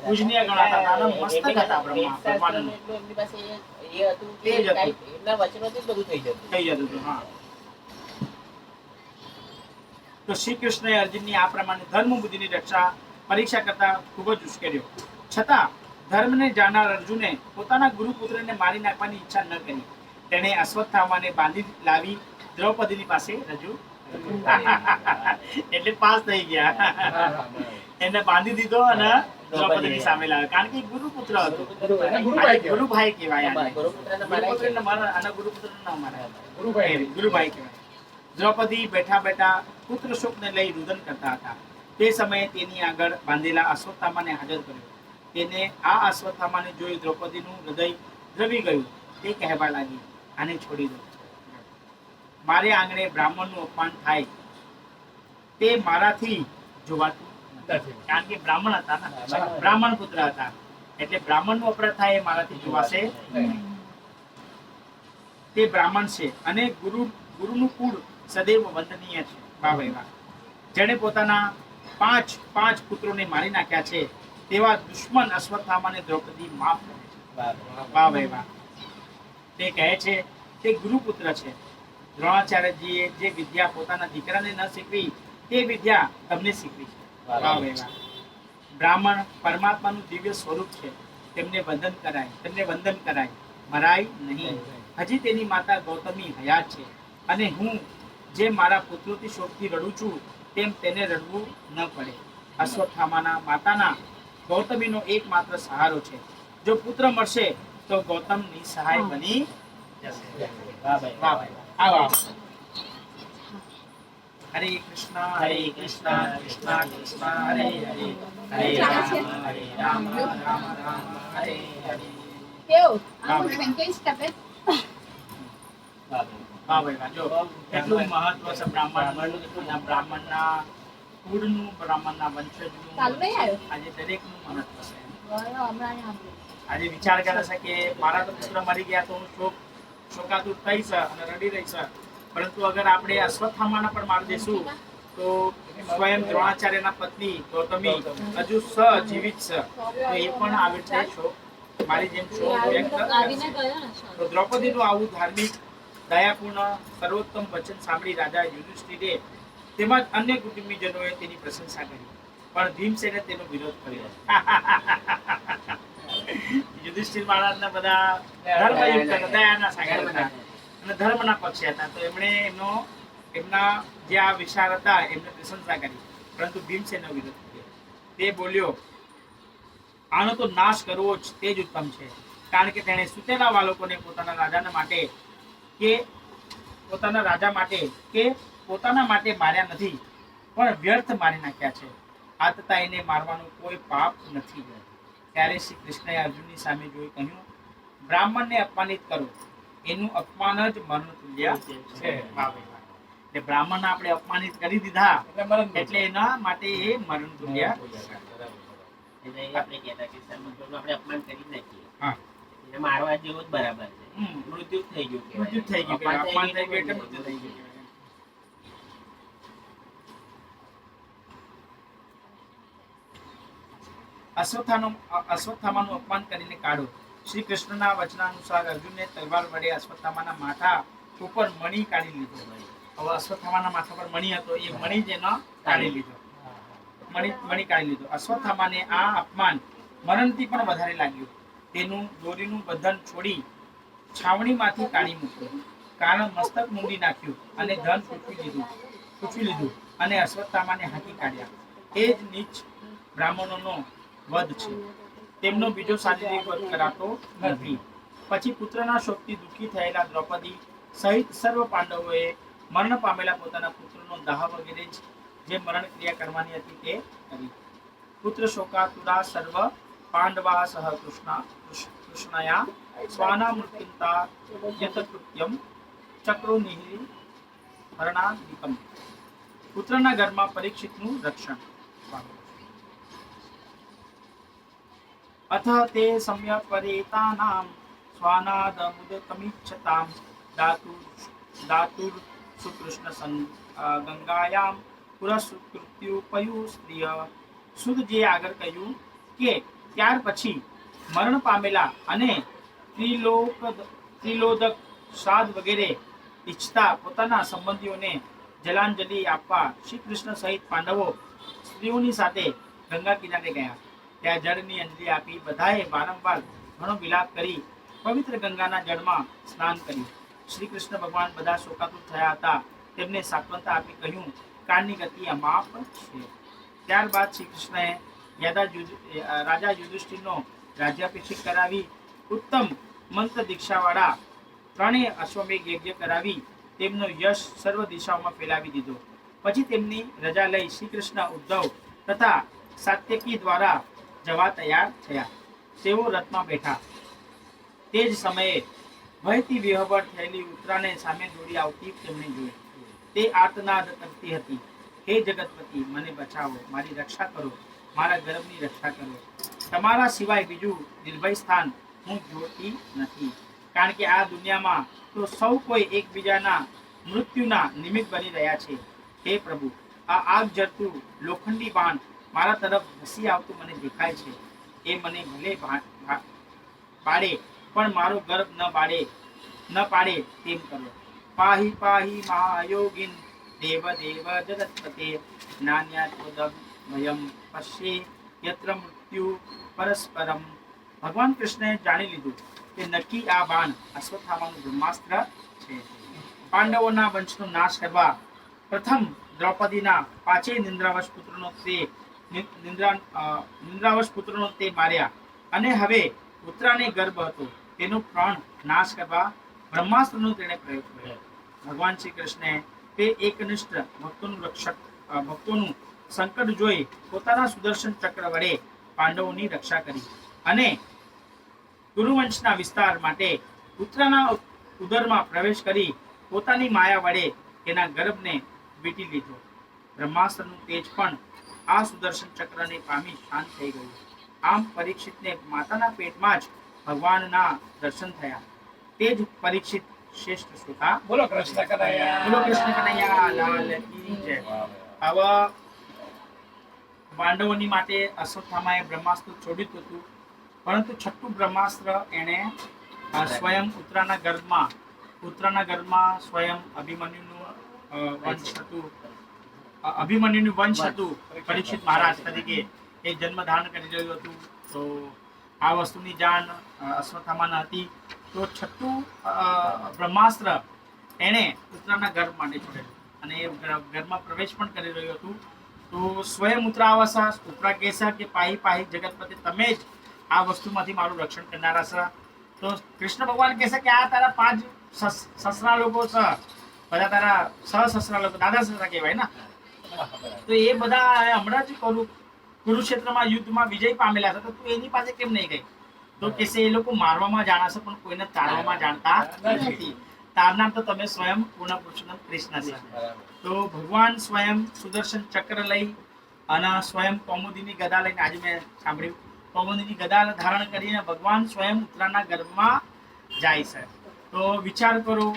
પૂજનીય ગણાતા હતા અને મસ્તક હતા ભગવાન. એમની પાસે એ હતું કે એમના વચનોથી જ બધું થઈ જતું હતું. હા. તો શ્રી કૃષ્ણએ અર્જુનની આ પ્રમાણે ધર્મ બુદ્ધિની પરીક્ષા કરતા ખૂબ જ ઉશ્કેર્યો. છતાં ધર્મને જાણનાર અર્જુને પોતાના ગુરુપુત્રને મારી નાખવાની ઈચ્છા ન કરી. તેણે અશ્વત્થામાને બાંધી લાવી દ્રૌપદીની પાસે રજૂ એટલે પાસ થઈ ગયા. એને બાંધી દીધો અને દ્રૌપદીની સામે લાવ્યો, કારણ કે ગુરુપુત્ર હતો, ગુરુભાઈ કહેવાય. ગુરુભાઈ કહેવાય. દ્રૌપદી બેઠા બેઠા પુત્ર શોકને લઈ રુદન કરતા હતા. તે સમયે તેની આગળ બાંધેલા અશ્વત્થામાને હાજર કર્યો. તેને આ અશ્વત્થામાને જોઈ દ્રૌપદીનું હૃદય દ્રવી ગયું. તે કહેવા લાગી, આને છોડી દો. મારે આંગણે બ્રાહ્મણનું અપમાન થાય તે મારાથી જોવાતું નથી, કારણ કે બ્રાહ્મણ હતા ને, બ્રાહ્મણ પુત્ર હતા, એટલે બ્રાહ્મણનું અપરાધ થાય એ મારાથી જોવાશે નહીં. તે બ્રાહ્મણ છે અને ગુરુનું કુળ સદૈવ વંદનીય છે. વાહ ભાઈ વાહ. જેણે પોતાના પાંચ પુત્રોને મારી નાખ્યા છે, તેવા દુશ્મન અશ્વત્થામાને દ્રૌપદી માફ કરે છે. વાહ ભાઈ વાહ. તે કહે છે તે ગુરુપુત્ર છે. દ્રોણાચાર્યજીએ જે વિદ્યા પોતાના દીકરાને ન શીખવી તે વિદ્યા તમને શીખવી છે. વાહ ભાઈ વાહ. બ્રાહ્મણ પરમાત્માનું દિવ્ય સ્વરૂપ છે, તેમને વંદન કરાય, મરાય નહીં. હજી તેની માતા ગૌતમી હયાત છે, અને હું જે મારા પુત્રોથી શોકથી રડું છું તેમ તેને રડવું ન પડે. અશ્વત્થામાના માતાના ગૌતમીનો એકમાત્ર સહારો છે. જો પુત્ર મળશે તો ગૌતમ નિસહાય બની જશે. વાહ ભાઈ વાહ ભાઈ. આવો. હરે કૃષ્ણ કૃષ્ણ કૃષ્ણ હરે હરે, હરે રામ રામ રામ હરે હરે. કેટલું મહત્વ છે બ્રાહ્મણના કુળનું, બ્રાહ્મણના વંશજનું. આજે દરેકનું મહત્વ છે. આજે વિચાર કરે છે કે મારા તો પુત્ર મરી ગયા તો હું શોકાતુર થઈશ અને રડી રહીશ, પરંતુ અગર આપણે અશ્વત્થામાને પણ મારી દેશું તો સ્વયં દ્રોણાચાર્યના પત્ની ગૌતમી હજુ સજીવિત છે, તો એ પણ આવી રીતે શોક મારી જેમ શોક વ્યક્ત કરશે. તો દ્રૌપદીનું આવું ધાર્મિક, દયાપૂર્ણ, સર્વોત્તમ વચન સાંભળી રાજા યુધિષ્ઠિરે તેમજ અન્ય કુટુંબીજનોએ તેની પ્રશંસા કરી, પણ ભીમસેને તેનો વિરોધ કર્યો. યુધિષ્ઠિર મહારાજના બધા ધર્મયુક્ત હતા, દયાના સાગર હતા અને ધર્મના પક્ષે હતા, તો એમણે એમના જે આ વિચાર હતા એમને પ્રશંસા કરી, પરંતુ ભીમસેનનો વિરોધ કર્યો. તે બોલ્યો, આનો તો નાશ કરવો જ તે જ ઉત્તમ છે, કારણ કે તેણે સુતેલા બાળકોને પોતાના રાજા માટે કે પોતાના માટે માર્યા નથી, પણ વ્યર્થ મારી નાખ્યા છે. આ તથા એને મારવાનું કોઈ પાપ નથી. ત્યારે શ્રી કૃષ્ણએ અર્જુનની સામે જોઈ કહ્યું, બ્રાહ્મણને અપમાનિત કરો, એનું અપમાન જ મરણ તુલ્ય છે. એટલે બ્રાહ્મણને આપણે અપમાનિત કરી દીધા એટલે એના માટે એ મરણ તુલ્ય. એટલે આપણે કહેતા કે સમુદ્રનું આપણે અપમાન કરી નાખીએ, હા, એને મારવા જેવો જ બરાબર છે. મૃત્યુ જ થઈ ગયું, મૃત્યુ થઈ ગયું, અપમાન થઈ ગયું એટલે મૃત્યુ થઈ ગયું. અશ્વત્થામાનું અપમાન કરીને કાઢો. શ્રી કૃષ્ણના વચનાનુસાર અર્જુનને તલવાર વડે અશ્વત્થામાના માથા ઉપર મણી કાઢી લીધો. હવે અશ્વત્થામાના માથા પર મણી હતો, એ મણી જેનો કાઢી લીધો, મણી કાઢી લીધો. અશ્વત્થામાને આ અપમાન મરણથી પણ વધારે લાગ્યું. તેનું દોરીનું બંધન છોડી છાવણીમાંથી કાઢી મૂક્યું, કારણ મસ્તક મૂંડી નાખ્યું અને ધન પૂછવી લીધું અને અશ્વત્થામાને હાંકી કાઢ્યા. એ જ નીચ બ્રાહ્મણોનો વધ છે, તેમનો બીજો શારીરિક વધ કરાતો નથી. પછી પુત્રના શોકથી દુઃખી થયેલા દ્રૌપદી સહિત સર્વ પાંડવોએ મરણ પામેલા પોતાના પુત્રનો દાહ વગેરે જે મરણ ક્રિયા કરવાની હતી તે કરી. પુત્ર શોકાતુરા સર્વ પાંડવા સહ કૃષ્ણયા સ્વાના મૃત્યુંતા યતકૃત્યમ ચક્રો નિહિ હરણાદિકમ. પુત્રના ઘરમાં પરીક્ષિતનું રક્ષણ. અથ તે સમ્યપરેતાનામ સ્વાનાદમુદકમિચ્છતામ દાતુર સુકૃષ્ણ ગંગાયામ પુરસ્કૃત્યુપયુ સ્ત્રીય. સુદજીએ આગળ કહ્યું કે ત્યાર પછી મરણ પામેલા અને ત્રિલોદક શ્રાદ્ધ વગેરે ઈચ્છતા પોતાના સંબંધીઓને જલાંજલિ આપવા શ્રી કૃષ્ણ સહિત પાંડવો સ્ત્રીઓની સાથે ગંગા કિનારે ગયા. ત્યાં જળની અંજલિ આપી બધાએ વારંવાર ઘણો વિલાપ કરી પવિત્ર ગંગાના જળમાં સ્નાન કર્યું. શ્રી કૃષ્ણ ભગવાન બધા શોકાતુર થયા હતા, તેમને સાંત્વનતા આપી કહ્યું, કાળની ગતિ અમાપ છે. ત્યારબાદ શ્રી કૃષ્ણએ રાજા યુધિષ્ઠિરનો રાજ્યાભિષેક કરાવી ઉત્તમ મંત્ર દીક્ષાવાળા ત્રણેય અશ્વમેઘ યજ્ઞ કરાવી તેમનો યશ સર્વ દિશાઓમાં ફેલાવી દીધો. પછી તેમની રજા લઈ શ્રી કૃષ્ણ ઉદ્ધવ તથા સાત્યકી દ્વારા જવા તૈયાર થયા. તેઓ રથમાં બેઠા. તે જ સમયે ભયથી વિહવળ થયેલી ઉત્તરાને સામે દોડી આવતી તેમણે જોઈ. તે આર્તનાદ કરતી હતી, હે જગતપતિ, મને બચાવો, મારી રક્ષા કરો, મારા ગર્ભની રક્ષા કરો. તમારા સિવાય બીજું નિર્ભય સ્થાન હું જોતી નથી, કારણ કે આ દુનિયામાં તો સૌ કોઈ એકબીજાના મૃત્યુના નિમિત્ત બની રહ્યા છે. હે પ્રભુ, આ આગ જરતું લોખંડી બાણ મારા તરફ ધસી આવતું મને દેખાય છે. એ મને ભલે પાડે, પણ મારો ગર્ભ ન પાડે તેમ કરો. પાહી પાહી મહાયોગિન દેવ દેવ જગતપતે નાન્યાત્વદમ ભયમ પશ્યે યત્ર મૃત્યુ પરસ્પરમ. ભગવાન કૃષ્ણએ જાણી લીધું કે નક્કી આ બાણ અશ્વત્થામાનું બ્રહ્માસ્ત્ર છે. પાંડવોના વંશનો નાશ કરવા પ્રથમ દ્રૌપદીના પાંચેય નિંદ્રાવશ પુત્રોનો તે માર્યા, અને હવે ઉત્તરાને ગર્ભ હતો તેનો પ્રાણ નાશ કરવા બ્રહ્માસ્ત્રનો તેણે પ્રયોગ કર્યો. ભગવાન શ્રી કૃષ્ણે તે એકનિષ્ઠ ભક્તોનું સંકટ જોઈ પોતાના સુદર્શન ચક્ર વડે પાંડવોની રક્ષા કરી અને કુરુવંશના વિસ્તાર માટે પુત્રના ઉદરમાં પ્રવેશ કરી પોતાની માયા વડે તેના ગર્ભને વીંટી લીધો. બ્રહ્માસ્ત્રનું તેજ પણ આ સુદર્શન ચક્રને પામી શાંત થઈ ગયું. આમ પરીક્ષિતને માતાના પેટમાં જ ભગવાનના દર્શન થયા. તે જ પરીક્ષિત શ્રેષ્ઠ શ્રોતા. બોલો કૃષ્ણ કનૈયા. બોલો કૃષ્ણ કનૈયા લાલ કી જય. આવા પાંડવોની માટે અશ્વત્થામાએ બ્રહ્માસ્ત્ર છોડ્યું હતું, પરંતુ છઠ્ઠું બ્રહ્માસ્ત્ર એણે સ્વયં ઉત્તરાના ગર્ભમાં સ્વયં અભિમન્યુનું વંશ હતું અભિમન્યુનું વંશ હતું પરીક્ષિત મહારાજ તરીકે એ જન્મ ધારણ કરી રહ્યું હતું. તો આ વસ્તુની જાણ અશ્વત્થામાને હતી. તો છઠ્ઠું બ્રહ્માસ્ત્ર એણે ઉત્તરાના ગર્ભ માટે છોડેલું અને એ ગર્ભમાં પ્રવેશ પણ કરી રહ્યું હતું. તો સ્વયં ઉત્તરાવસા ઉત્તરા કહેશે કે પાહી પાહી જગતપતિ, તમે જ આ વસ્તુમાંથી મારું રક્ષણ કરનારા છો. તો કૃષ્ણ ભગવાન કહેશે કે આ તારા 5 સસરા લોકો છે, બધા તારા સસરા લોકો, દાદા સસરા કહેવાય ને. તો એ બધા હમણાં જ કુરુક્ષેત્રમાં યુદ્ધમાં વિજય પામેલા છે, તો તું એની પાસે કેમ નહીં ગઈ? તો કહેશે એ લોકો મારવામાં જાણશે પણ કોઈને તારવામાં જાણતા નથી. તારનાર તો તમે સ્વયં પૂર્ણ પુરુષોત્તમ કૃષ્ણ છે. તો ભગવાન સ્વયં સુદર્શન ચક્ર લઈ અને સ્વયં કૌમુદીની ગદા લઈને, આજે મેં સાંભળ્યું, કૌમુદીની ગદા ધારણ કરીને ભગવાન સ્વયં ઉત્તરાના ગર્ભમાં જાય છે. તો વિચાર કરો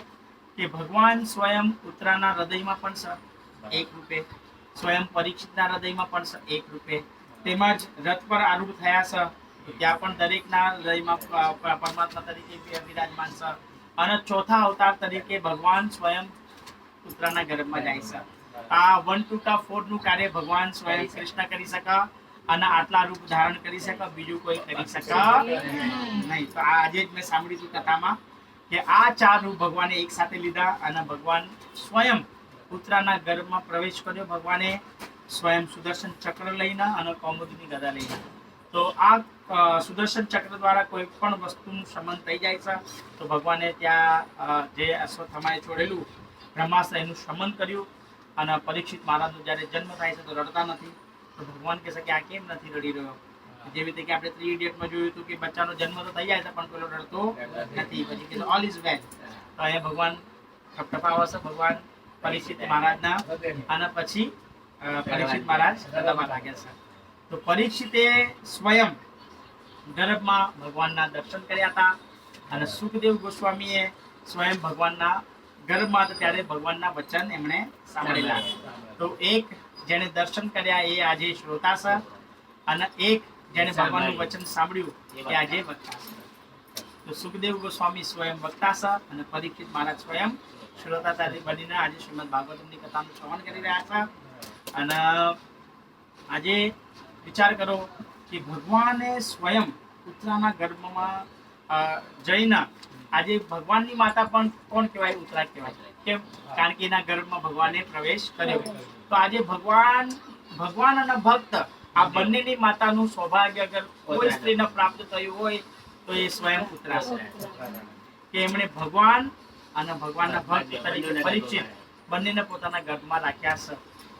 કે ભગવાન સ્વયં ઉત્તરાના હૃદયમાં પણ છે એક રૂપે, સ્વયં પરીક્ષિતના હૃદયમાં પણ છે એક રૂપે, તેમજ રથ પર આરૂઢ થયા છે, તો ત્યાં પણ દરેકના હૃદયમાં પરમાત્મા તરીકે વિરાજમાન છે. અને ચોથા અવતાર તરીકે ભગવાન સ્વયં ઉત્તરાના ગર્ભમાં જાય છે. આ 1 2 4 નું કાર્ય ભગવાન સ્વયં કૃષ્ણ કરી શકે અને આટલા રૂપ ધારણ કરી શકે, બીજું કોઈ કરી શકે નહીં. તો આજે જ મેં સાંભળ્યું હતું કથામાં કે આ 4 રૂપ ભગવાને એક સાથે લીધા અને ભગવાન સ્વયં ઉત્તરાના ગર્ભમાં પ્રવેશ કર્યો. ભગવાને સ્વયં સુદર્શન ચક્ર લઈને અને કૌમુદીની ગદા લઈને. તો આ સુદર્શન ચક્ર દ્વારા કોઈ પણ વસ્તુનું શમન થઈ જાય છે. તો ભગવાને ત્યાં જે અશ્વત્થામાએ છોડેલું બ્રહ્માસ્ત્ર એનું શમન કર્યું. અને પરીક્ષિત મહારાજનો જ્યારે જન્મ થાય છે તો રડતા નથી. તો ભગવાન કહે છે કે આ કેમ નથી રડી રહ્યો? જેવી રીતે કે આપણે 3 ઇડિયટમાં જોયું હતું કે બચ્ચાનો જન્મ તો થઈ જાય છે પણ પેલો રડતો નથી. પછી કે ઓલ ઇઝ વેલ. તો અહીંયા ભગવાન થપથપાવે છે ભગવાન પરીક્ષિત મહારાજના, અને પછી પરીક્ષિત મહારાજ રડવા લાગે છે. તો પરીક્ષિતે સ્વયં ગર્ભમાં ભગવાનના દર્શન કર્યા હતા અને સુખદેવ ગોસ્વામીએ સ્વયં ભગવાનના ગર્ભમાં હતા ત્યારે ભગવાનના વચન એમણે સાંભળેલા. તો એક જેણે દર્શન કર્યા એ આજે શ્રોતા છે અને એક જેણે ભગવાનનું વચન સાંભળ્યું એ આજે વક્તા છે. તો સુખદેવ ગોસ્વામી સ્વયં વક્તા છે અને પરીક્ષિત મહારાજ સ્વયં શ્રોતા તરીકે બનીને આજે શ્રીમદ ભાગવતમની કથાનું શ્રવણ કરી રહ્યા છે. અને આજે વિચાર કરો કે ભગવાને સ્વયં ઉત્તરાના ગર્ભમાં જઈને, આજે ભગવાનની માતા પણ કોણ કહેવાય? ઉત્તરા કહેવાય. કેમ? કારણ કે એના ગર્ભમાં ભગવાને પ્રવેશ કર્યો. તો આજે ભગવાન અને ભક્ત આ બંનેની માતાનું સૌભાગ્ય અગર કોઈ સ્ત્રીને પ્રાપ્ત થયું હોય તો એ સ્વયં ઉત્તરા છે કે એમણે ભગવાન અને ભગવાનના ભક્ત તરીકે પરીક્ષિત બંનેને પોતાના ગર્ભમાં રાખ્યા છે,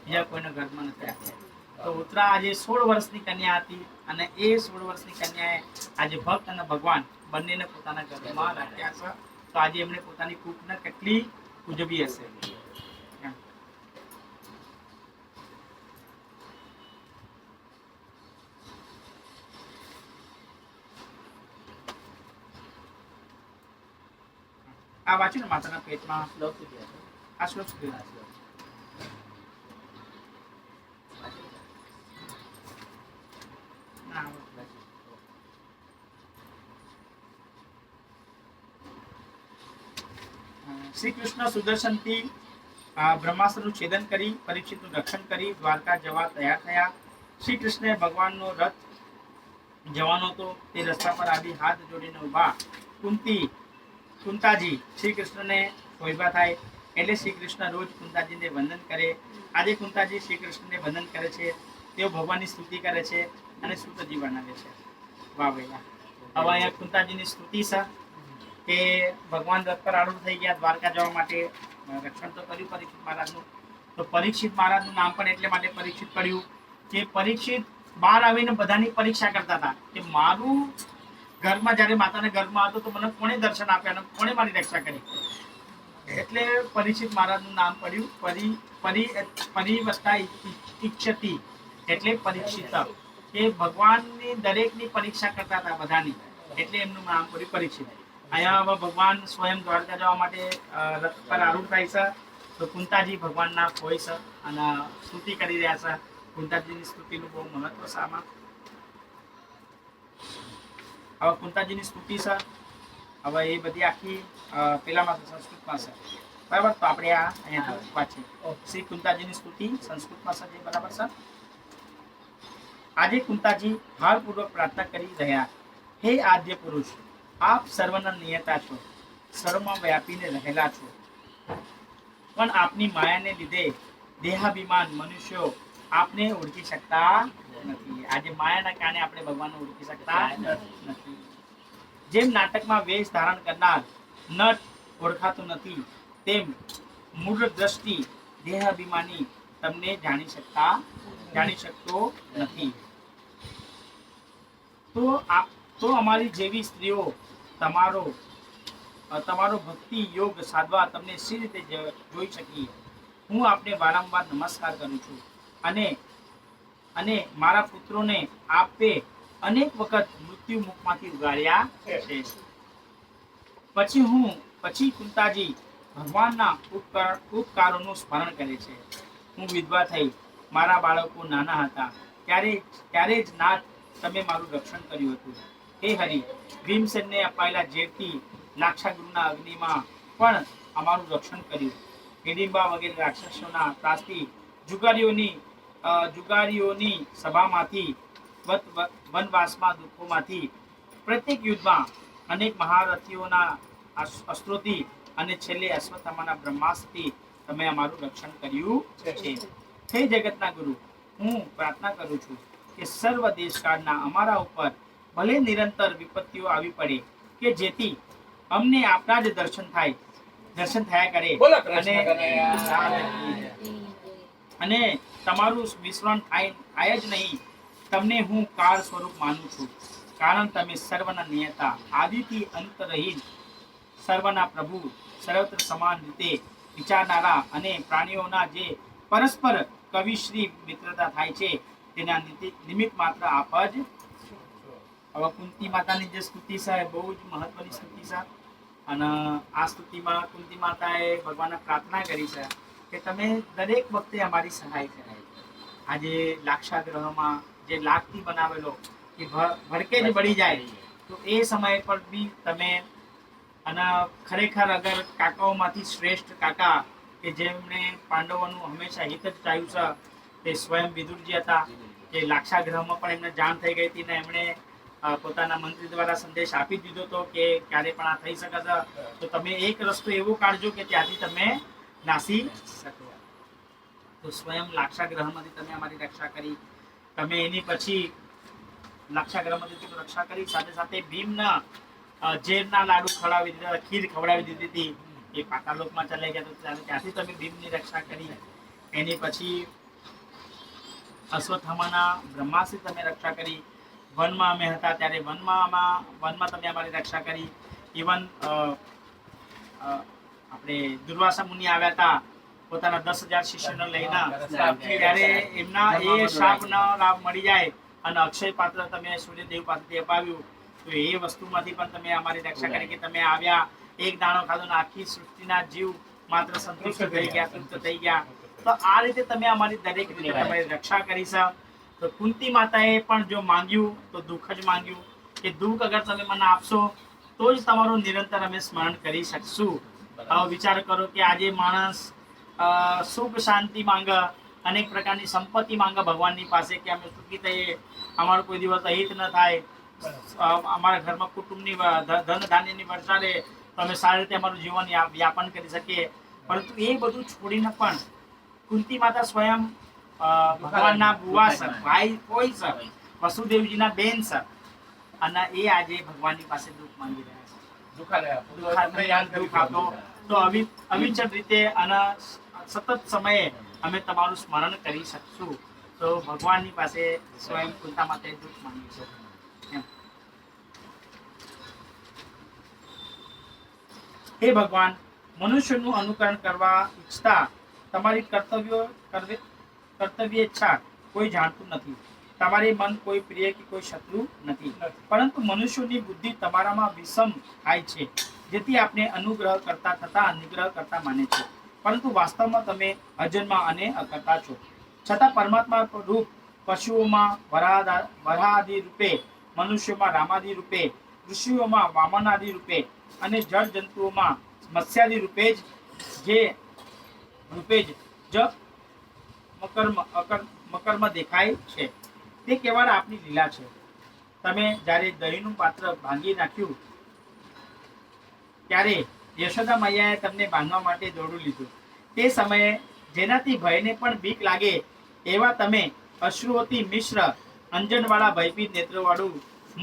બીજા કોઈના ગર્ભમાં નથી રાખ્યા. તો ઉત્તરા આજે 16 વર્ષની કન્યા હતી અને એ 16 વર્ષની કન્યાએ આજે ભક્ત અને ભગવાન બંનેને પોતાના ગર્ભમાં રાખ્યા છે. તો આજે એમણે પોતાની કૂખને કેટલી ઉજવી હશે. આ વાંચ્યું ને માતાના પેટમાં શ્લોક સુધી હતો. આ શ્લોક સુધી શ્રી કૃષ્ણ સુદર્શનથી બ્રહ્માસ્ત્રનું છેદન કરી પરીક્ષિતનું રક્ષણ કરી દ્વારકા જવા તૈયાર થયા. શ્રી કૃષ્ણે ભગવાનનો રથ જવાનો હતો તે રસ્તા પર આવી હાથ જોડીને ઊભા. કુંતાજી શ્રી કૃષ્ણને ભોયભા થાય એટલે શ્રી કૃષ્ણ રોજ કુંતાજીને વંદન કરે. આજે કુંતાજી શ્રી કૃષ્ણને વંદન કરે છે, તેઓ ભગવાનની સ્તુતિ કરે છે અને સુત જીવન આવે છે. વાહ ભૈયા. હવે અહીંયા કુંતાજીની સ્તુતિ છે કે ભગવાન રથ પર આરૂઢ થઈ ગયા દ્વારકા જવા માટે. રક્ષણ તો કર્યું પરીક્ષિત મહારાજનું. તો પરીક્ષિત મહારાજનું નામ પણ એટલે માટે પરીક્ષિત પડ્યું કે પરીક્ષિત બહાર આવીને બધાની પરીક્ષા કરતા હતા કે મારું ઘરમાં જ્યારે માતાના ગર્ભમાં હતો તો મને કોણે દર્શન આપ્યા અને કોણે મારી રક્ષા કરી. એટલે પરીક્ષિત મહારાજનું નામ પડ્યું પરિવત્તા ઈચ્છતિ, એટલે પરીક્ષિત કે ભગવાનની દરેકની પરીક્ષા કરતા હતા બધાની, એટલે એમનું નામ પડ્યું પરીક્ષિત. અહીંયા હવે ભગવાન સ્વયં દ્વારકા જવા માટે રથ પર આરૂઢ થાય છે. તો કુંતાજી ભગવાનના ફોઈ છે અને સ્તુતિ કરી રહ્યા છે. કુંતાજીની સ્તુતિનું બહુ મહત્વ છે આમાં. હવે કુંતાજીની સ્તુતિ છે, હવે એ બધી આખી પેલામાં છે, સંસ્કૃતમાં છે. બરાબર. તો આપણે આ અહીંયા વાંચીએ. શ્રી કુંતાજીની સ્તુતિ સંસ્કૃતમાં સર, બરાબર સર. આજે કુંતાજી ભારપૂર્વક પ્રાર્થના કરી રહ્યા, હે આદ્ય પુરુષ, આપ સર્વના નિયતા છો, સર્વમાં વ્યાપીને રહેલા છો, પણ આપની માયાને લીધે દેહાભિમાન મનુષ્યો આપને ઓળખી શકતા નથી. આજે માયાના કારણે આપણે ભગવાનને ઓળખી શકતા નથી. જેમ નાટકમાં વેશ ધારણ કરનાર નટ ઓળખાતું નથી, તેમ મૂળ દ્રષ્ટિ દેહાભિમાની તમને જાણી શકતો નથી. તો અમારી જેવી સ્ત્રીઓ તમારો ભક્તિ યોગ સાધવા તમને સી રીતે જોઈ શકીએ? હું આપને વારંવાર નમસ્કાર કરું છું અને મારા પુત્રોને આપે અનેક વખત મૃત્યુ મુખમાંથી ઉગાડ્યા છે. પછી કુંતાજી ભગવાનના ઉપકારોનું સ્મરણ કરે છે. હું વિધવા થઈ, મારા બાળકો નાના હતા, ત્યારે જ નાથ તમે મારું રક્ષણ કર્યું હતું. હે હરિ, ભીમસેનને અપાયેલા ઝેરથી લાક્ષાગૃહના અગ્નિમાં પણ અમારું રક્ષણ કર્યું. હિડિંબા વગેરે રાક્ષસોના ત્રાસથી જુગારીઓની સભામાંથી વનવાસમાં દુઃખોમાંથી પ્રત્યેક યુદ્ધમાં અનેક મહારથીઓના અસ્ત્રોથી અને છેલ્લે અશ્વત્થામાના બ્રહ્માસ્ત્રથી તમે અમારું રક્ષણ કર્યું છે. હે જગતના ગુરુ, હું પ્રાર્થના કરું છું કે સર્વ દેશકાળના અમારા ઉપર ભલે નિરંતર વિપત્તિઓ આવી પડે કે જેથી અમને આપના જ દર્શન થયા કરે અને તમારું વિસ્મરણ થાય જ નહીં. તમને હું કાળ સ્વરૂપ માનું છું, કારણ તમે સર્વના નિયતા, આદિથી અંતરહીન, સર્વના પ્રભુ, સર્વત્ર સમાન રીતે વિચારનારા અને પ્રાણીઓના જે પરસ્પર કવિશ્રી મિત્રતા થાય છે તેના નિમિત્ત માત્ર આપ જ. હવે કુંતી માતાની જે સ્તુતિ છે બહુ જ મહત્વની સ્તુતિ છે અને આ સ્તુતિમાં કુંતી માતાએ ભગવાનને પ્રાર્થના કરી છે કે તમે દરેક વખતે અમારી સહાય કરાય. આજે લાક્ષાગ્રહમાં જે લાકથી બનાવેલો કે ભડકે જ બળી જાય તો એ સમય પર બી તમે, અને ખરેખર અગર કાકાઓમાંથી શ્રેષ્ઠ કાકા કે જેમણે પાંડવોનું હંમેશા હિત જ ચાહ્યું છે તે સ્વયં વિદુરજી હતા. કે લાક્ષાગ્રહમાં પણ એમને જાણ થઈ ગઈ હતી ને એમણે પોતાના મંત્રી દ્વારા સંદેશ આપી દીધો હતો કે ક્યારે પણ આ થઈ શકે છે, તો તમે એક રસ્તો એવો કાઢજો કે ત્યાંથી તમે નાસી શકો. તો સ્વયં લાક્ષાગ્રહમાંથી તમે અમારી રક્ષા કરી. તમે એની પછી લાક્ષાગ્રહમાંથી રક્ષા કરી, સાથે સાથે ભીમના ઝેરના લાડુ ખવડાવી દીધા, ખીર ખવડાવી દીધી હતી. એ પાતાલોકમાં ચાલે ગયા તો ત્યાંથી તમે ભીમની રક્ષા કરી. એની પછી અશ્વત્થામાના બ્રહ્માસ્ત્રથી તમે રક્ષા કરી. વનમાં અમે હતા ત્યારે વનમાં તમે અમારી રક્ષા કરી. ઇવન આપણે દુર્વાસા મુનિ આવ્યા હતા પોતાના 10,000 શિષ્યોને લઈને, ત્યારે એમના એ શાપનો લાભ મળી જાય અને અક્ષય પાત્ર તમે સૂર્યદેવ પાસેથી અપાવ્યું, તો એ વસ્તુમાંથી પણ તમે અમારી રક્ષા કરી કે તમે આવ્યા, એક દાણો ખાધો ને આખી સૃષ્ટિના જીવ માત્ર સંતુષ્ટ થઈ ગયા, તૃપ્ત થઈ ગયા. તો આ રીતે તમે અમારી દરેક રીતે તમારી રક્ષા કરી છે. તો કુંતી માતાએ પણ જો માંગ્યું તો દુઃખ જ માંગ્યું કે દુઃખ અગર તમે મને આપશો તો જ તમારું નિરંતર અમે સ્મરણ કરી શકશું. વિચાર કરો કે આજે માણસ સુખ શાંતિ માંગે, અનેક પ્રકારની સંપત્તિ માંગે ભગવાનની પાસે કે અમે સુખી થઈએ, અમારું કોઈ દિવસ અહિત ન થાય, અમારા ઘરમાં કુટુંબની ધન ધાન્યની વર્ષા રહે તો અમે સારી રીતે અમારું જીવન યાપન કરી શકીએ. પરંતુ એ બધું છોડીને પણ કુંતી માતા સ્વયં ભગવાનના બુવા સર, ભાઈ કોઈ સર, વસુદેવજીના બેન સર, અને એ આજે ભગવાનની પાસે દુઃખ માંગી રહ્યા છે. તો અવિચલ રીતે અને સતત સમયે અમે તમારું સ્મરણ કરી શકશું. તો ભગવાનની પાસે સ્વયં કુંતા માતાએ દુઃખ માંગ્યું છે. હે ભગવાન, મનુષ્યનું અનુકરણ કરવા ઈચ્છતા તમારી કર્તવ્ય ઈચ્છા કોઈ જાણતું નથી. તમારી મન કોઈ પ્રિય કે કોઈ શત્રુ નથી, પરંતુ મનુષ્યની બુદ્ધિ તમારામાં વિષમ થાય છે, જેથી આપને અનુગ્રહ કરતા થતા નિગ્રહ કરતા માને છે. પરંતુ વાસ્તવમાં તમે અજન્મા અને અકર્તા છો. છતાં પરમાત્મા રૂપ પશુઓમાં વરાહાદિ રૂપે, મનુષ્યોમાં રામાદિ રૂપે, ઋષિઓમાં વામનાદિ રૂપે અને જળ જંતુઓમાં મત્સ્યાદિ રૂપે જ જે રૂપે જ મકરમાં દેખાય છે તે કેવળ આપની લીલા છે. તમે જ્યારે દહીંનું પાત્ર ભાંગી નાખ્યું ત્યારે યશોદા મૈયાએ તમને બાંધવા માટે દોરડું લીધું. તે સમયે જેનાથી ભયને પણ બીક લાગે એવા તમે અશ્રુઓથી મિશ્ર અંજનવાળા ભયભીત નેત્રવાળું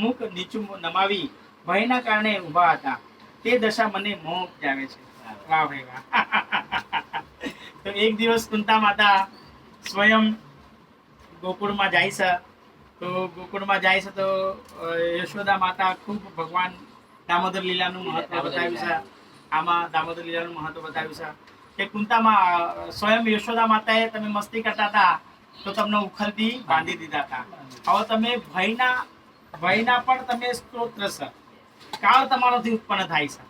મુખ નીચું નમાવી ભયના કારણે ઊભા હતા. તે દશા મને મોહ ઉપજાવે છે. વાહ ભાઈ વાહ. તો એક દિવસ કુંતા માતા સ્વયં ગોકુળમાં જાય છે. તો ગોકુળમાં જાય છે તો યશોદા માતા ખૂબ ભગવાન દામોદર લીલાનું મહત્વ બતાવ્યું છે. આમાં દામોદર લીલાનું મહત્વ બતાવ્યું છે કે કુંતામાં સ્વયં યશોદા માતાએ તમે મસ્તી કરતા હતા તો તમને ઉખલથી બાંધી દીધા હતા. હવે તમે ભયના પણ તમે સ્ત્રોત છે. કાળ તમારાથી ઉત્પન્ન થાય છે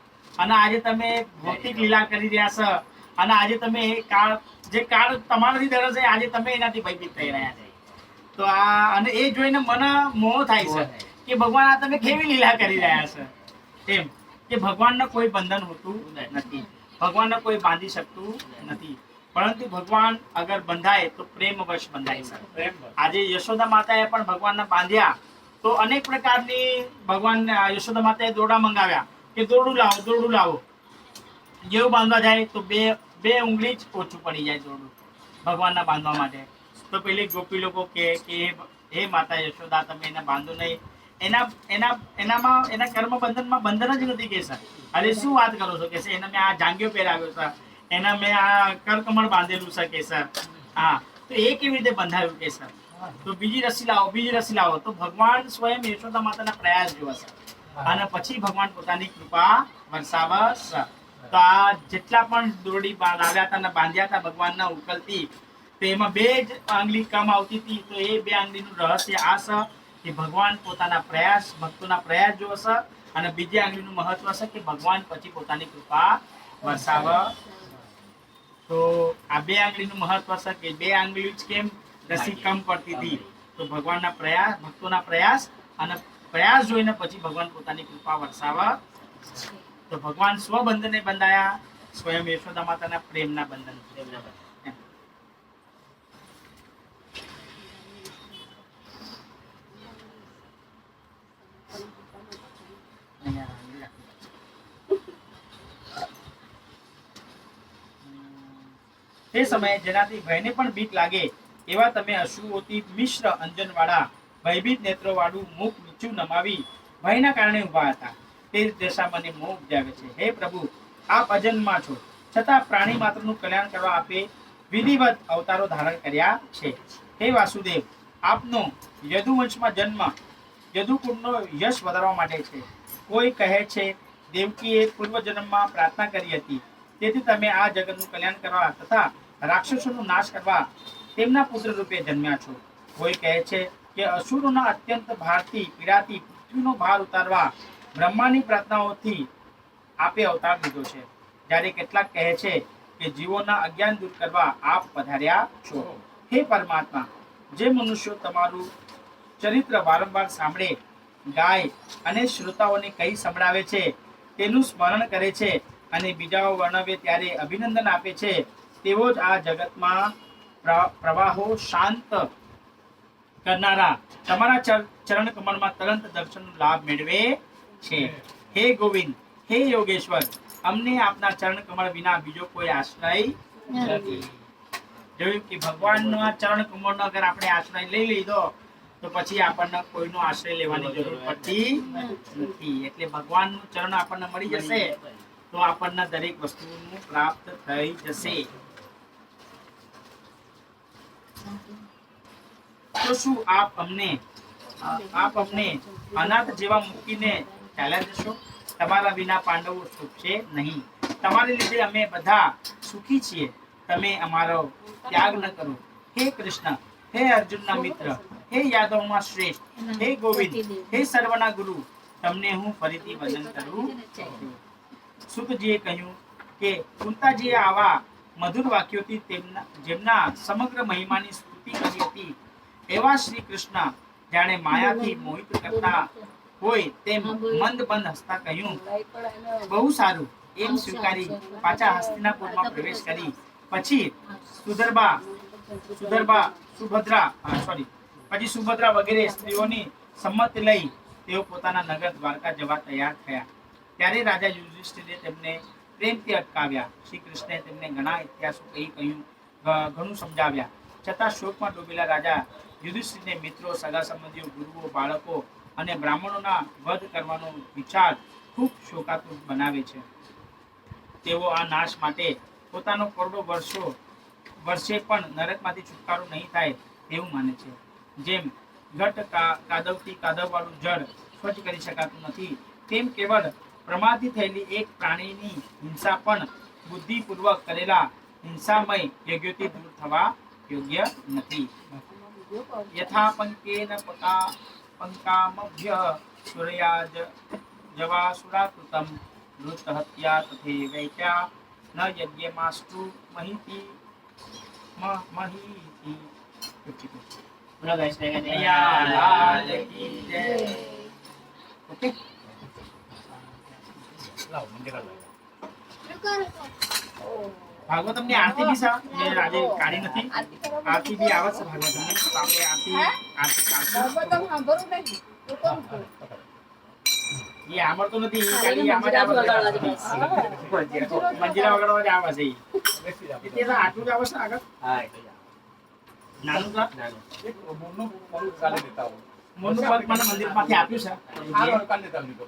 અને આજે તમે ભૌતિક લીલા કરી રહ્યા છો અને આજે તમે જે કાળ તમારાથી ડરે છે આજે તમે એનાથી ભયભીત થઈ રહ્યા છે. તો આ અને એ જોઈને મને મોહ થાય છે કે ભગવાન આ તમે કેવી લીલા કરી રહ્યા છે. એમ કે ભગવાનને કોઈ બંધન હોતું નથી, ભગવાનને કોઈ બાંધી શકતું નથી, પરંતુ ભગવાન અગર બંધાય તો પ્રેમવશ બંધાય છે. આજે યશોદા માતાએ પણ ભગવાનને બાંધ્યા તો અનેક પ્રકારની ભગવાન યશોદા માતાએ દોરડા મંગાવ્યા કે દોરડું લાવો. જેવું બાંધવા જાય તો બે ઉંગળી જ ઓછું પડી જાય દોરડું ભગવાનના બાંધવા માટે. તો પેલી ગોપી લોકો કે હે માતા યશોદા તમે એને બાંધો નહીં. એના કર્મ બંધન જ નથી કે સર. અરે શું વાત કરો છો કે સર, એને મેં આ જાંગીઓ પહેરાવ્યો છે, એના મેં આ કરકમળ બાંધેલું છે કે સર. હા, તો એ કેવી રીતે બંધાયું કે સર? તો બીજી રસી લાવો. તો ભગવાન સ્વયં યશોદા માતાના પ્રયાસ જોવા છે અને પછી ભગવાન પોતાની કૃપા વરસાવશે. તો આ જેટલા પણ દોરડી લાવ્યા હતા અને બાંધ્યા હતા ભગવાનના ઉકલથી, તો એમાં બે જ આંગળી કામ આવતી હતી. તો એ બે આંગળીનું રહસ્ય આ છે કે ભગવાન પોતાના પ્રયાસ ભક્તોના પ્રયાસ જોશે અને બીજી આંગળીનું મહત્વ છે કે ભગવાન પછી પોતાની કૃપા વરસાવ. તો આ બે આંગળીનું મહત્વ છે કે બે આંગળી જ કેમ રસી કમ પડતી હતી. તો ભગવાનના પ્રયાસ ભક્તોના પ્રયાસ અને પ્રયાસ જોઈને પછી ભગવાન પોતાની કૃપા વરસાવ. તો ભગવાન સ્વબંધને બંધાયા સ્વયં યશોદા માતાના પ્રેમના બંધન. તે સમયે જેનાથી ભયને પણ બીક લાગે એવા તમે અશ્રુઓથી મિશ્ર અંજનવાળા ભયભીત નેત્રોવાળું મુખ નીચું નમાવી ભયના કારણે ઊભા હતા. તે દશા મને મોહ ઉપજાવે છે. હે પ્રભુ, આપ અજન્મા છો, છતાં પ્રાણી માત્રનું કલ્યાણ કરવા આપે વિધિવત અવતારો ધારણ કર્યા છે. હે વાસુદેવ, આપનો યદુવંશમાં જન્મ યદુકુળનો યશ વધારવા માટે છે. કોઈ કહે છે દેવકીએ પૂર્વજન્મમાં પ્રાર્થના કરી હતી, તેથી તમે આ જગતનું કલ્યાણ કરવા તથા રાક્ષસોનો નાશ કરવા તેમના પુત્ર રૂપે જન્મ્યા છો. કોઈ કહે છે કે અસુરોના અત્યંત ભારથી પીડાતી પૃથ્વીનો ભાર ઉતારવા બ્રહ્માની પ્રાર્થનાઓથી આપે અવતાર લીધો છે. જ્યારે કેટલાક કહે છે કે જીવોના અજ્ઞાન દૂર કરવા આપ પધાર્યા છો. હે પરમાત્મા, જે મનુષ્યો તમારું ચરિત્ર વારંવાર સાંભળે, ગાય અને શ્રોતાઓને કહી સંભળાવે છે, તેનું સ્મરણ કરે છે અને બીજાઓ વર્ણવે ત્યારે અભિનંદન આપે છે, તેવો જ આ જગતમાં પ્રવાહો શાંત કરનારા તમારા ચરણ કમળમાં તરંત દર્શનનો લાભ મેળવે છે. હે ગોવિંદ, હે યોગેશ્વર, અમને આપના ચરણ કમળ વિના બીજો કોઈ આશ્રય નથી. જોયું કે ભગવાનના ચરણ કમળનો અગર આપણે આશ્રય લઈ લીધો તો પછી આપણને કોઈનો આશ્રય લેવાની જરૂર પડતી નથી. એટલે ભગવાનનું ચરણ આપણને મળી જશે તો આપણને દરેક વસ્તુનું પ્રાપ્ત થઈ જશે. તો શું આપ અમને અનાથ જેવા મૂકીને ચાલ્યા જશો? તમારા વિના પાંડવો સુખશે નહીં. તમારી લીધે અમે બધા સુખી છીએ. તમે અમારો ત્યાગ ન કરો. હે કૃષ્ણ, હે અર્જુનના મિત્ર, હે યાદવમાં શ્રેષ્ઠ, હે ગોવિંદ, હે સર્વના ગુરુ, તમને હું ફરીથી વંદન કરું છું. સુતજીએ કહ્યું કે કુંતાજીએ આવા મધુર વાક્યોથી જેમના સમગ્ર મહિમાની સ્તુતિ કરી હતી એવા શ્રી કૃષ્ણ જાણે માયાથી મોહિત કરતા હોય તેમ મંદ બંધ હસતા કહ્યું, બહુ સારું, એમ સ્વીકારી પાછા હસ્તિનાપુરમાં પ્રવેશ કરી પછી સુભદ્રા વગેરે સ્ત્રીઓની સંમતિ લઈ તેઓ પોતાના નગર દ્વારકા જવા તૈયાર થયા. ત્યારે રાજા યુધિષ્ઠિરે તેમને પ્રેમથી અટકાવ્યા. શ્રી કૃષ્ણએ તેમને ઘણા ઇતિહાસો ઘણું સમજાવ્યા. છતાં શોકમાં ડૂબેલા રાજા યુધિષ્ઠિરને મિત્રો, સગા સંબંધીઓ, ગુરુઓ, બાળકો અને બ્રાહ્મણોના વધ કરવાનો વિચાર ખૂબ શોકાતુર બનાવે છે. તેઓ આ નાશ માટે પોતાનો કરોડો વર્ષે પણ નરકમાંથી છુટકારો નહીં થાય તેવું માને છે. જેમ ઘટ કાદવથી કાદવવાળું જળ સ્વચ્છ કરી શકાતું નથી, તેમ કેવળ પ્રમાદથી થયેલી એક પ્રાણીની હિંસા પણ બુદ્ધિપૂર્વક કરેલા હિંસામય યજ્ઞોથી દૂર થવા યોગ્ય નથી. યથા પંકેન પંકામભ્ય સૂર્યાજ જવાસુરાકૃતમ વૃત્ત હત્યા તથે વૈત્યા ન યજ્ઞમાસ્તુ મહિતિ મહિતિ. બોલો ગાઈસ, લાલ કી જય. ઓકે, લાવ મંદિર લાવ. ભાગવતમની આરતી બી છે, જે આજે કાઢી નથી. આરતી બી આવે છે ભાગવતમની, તો આપણે આરતી કાઢશું. એ આમળતો નથી, ખાલી આમાં જ આવે છે. મંજીરા વગાડવા જ આવે છે. તે તો આટલું જ આવે છે આગળ. હા એટલે નાનું છે. એક મોનું કાલે દેતા હો. મોટું પદ મને મંદિરમાંથી આપ્યું છે. આ કાલે દેતા લીધો.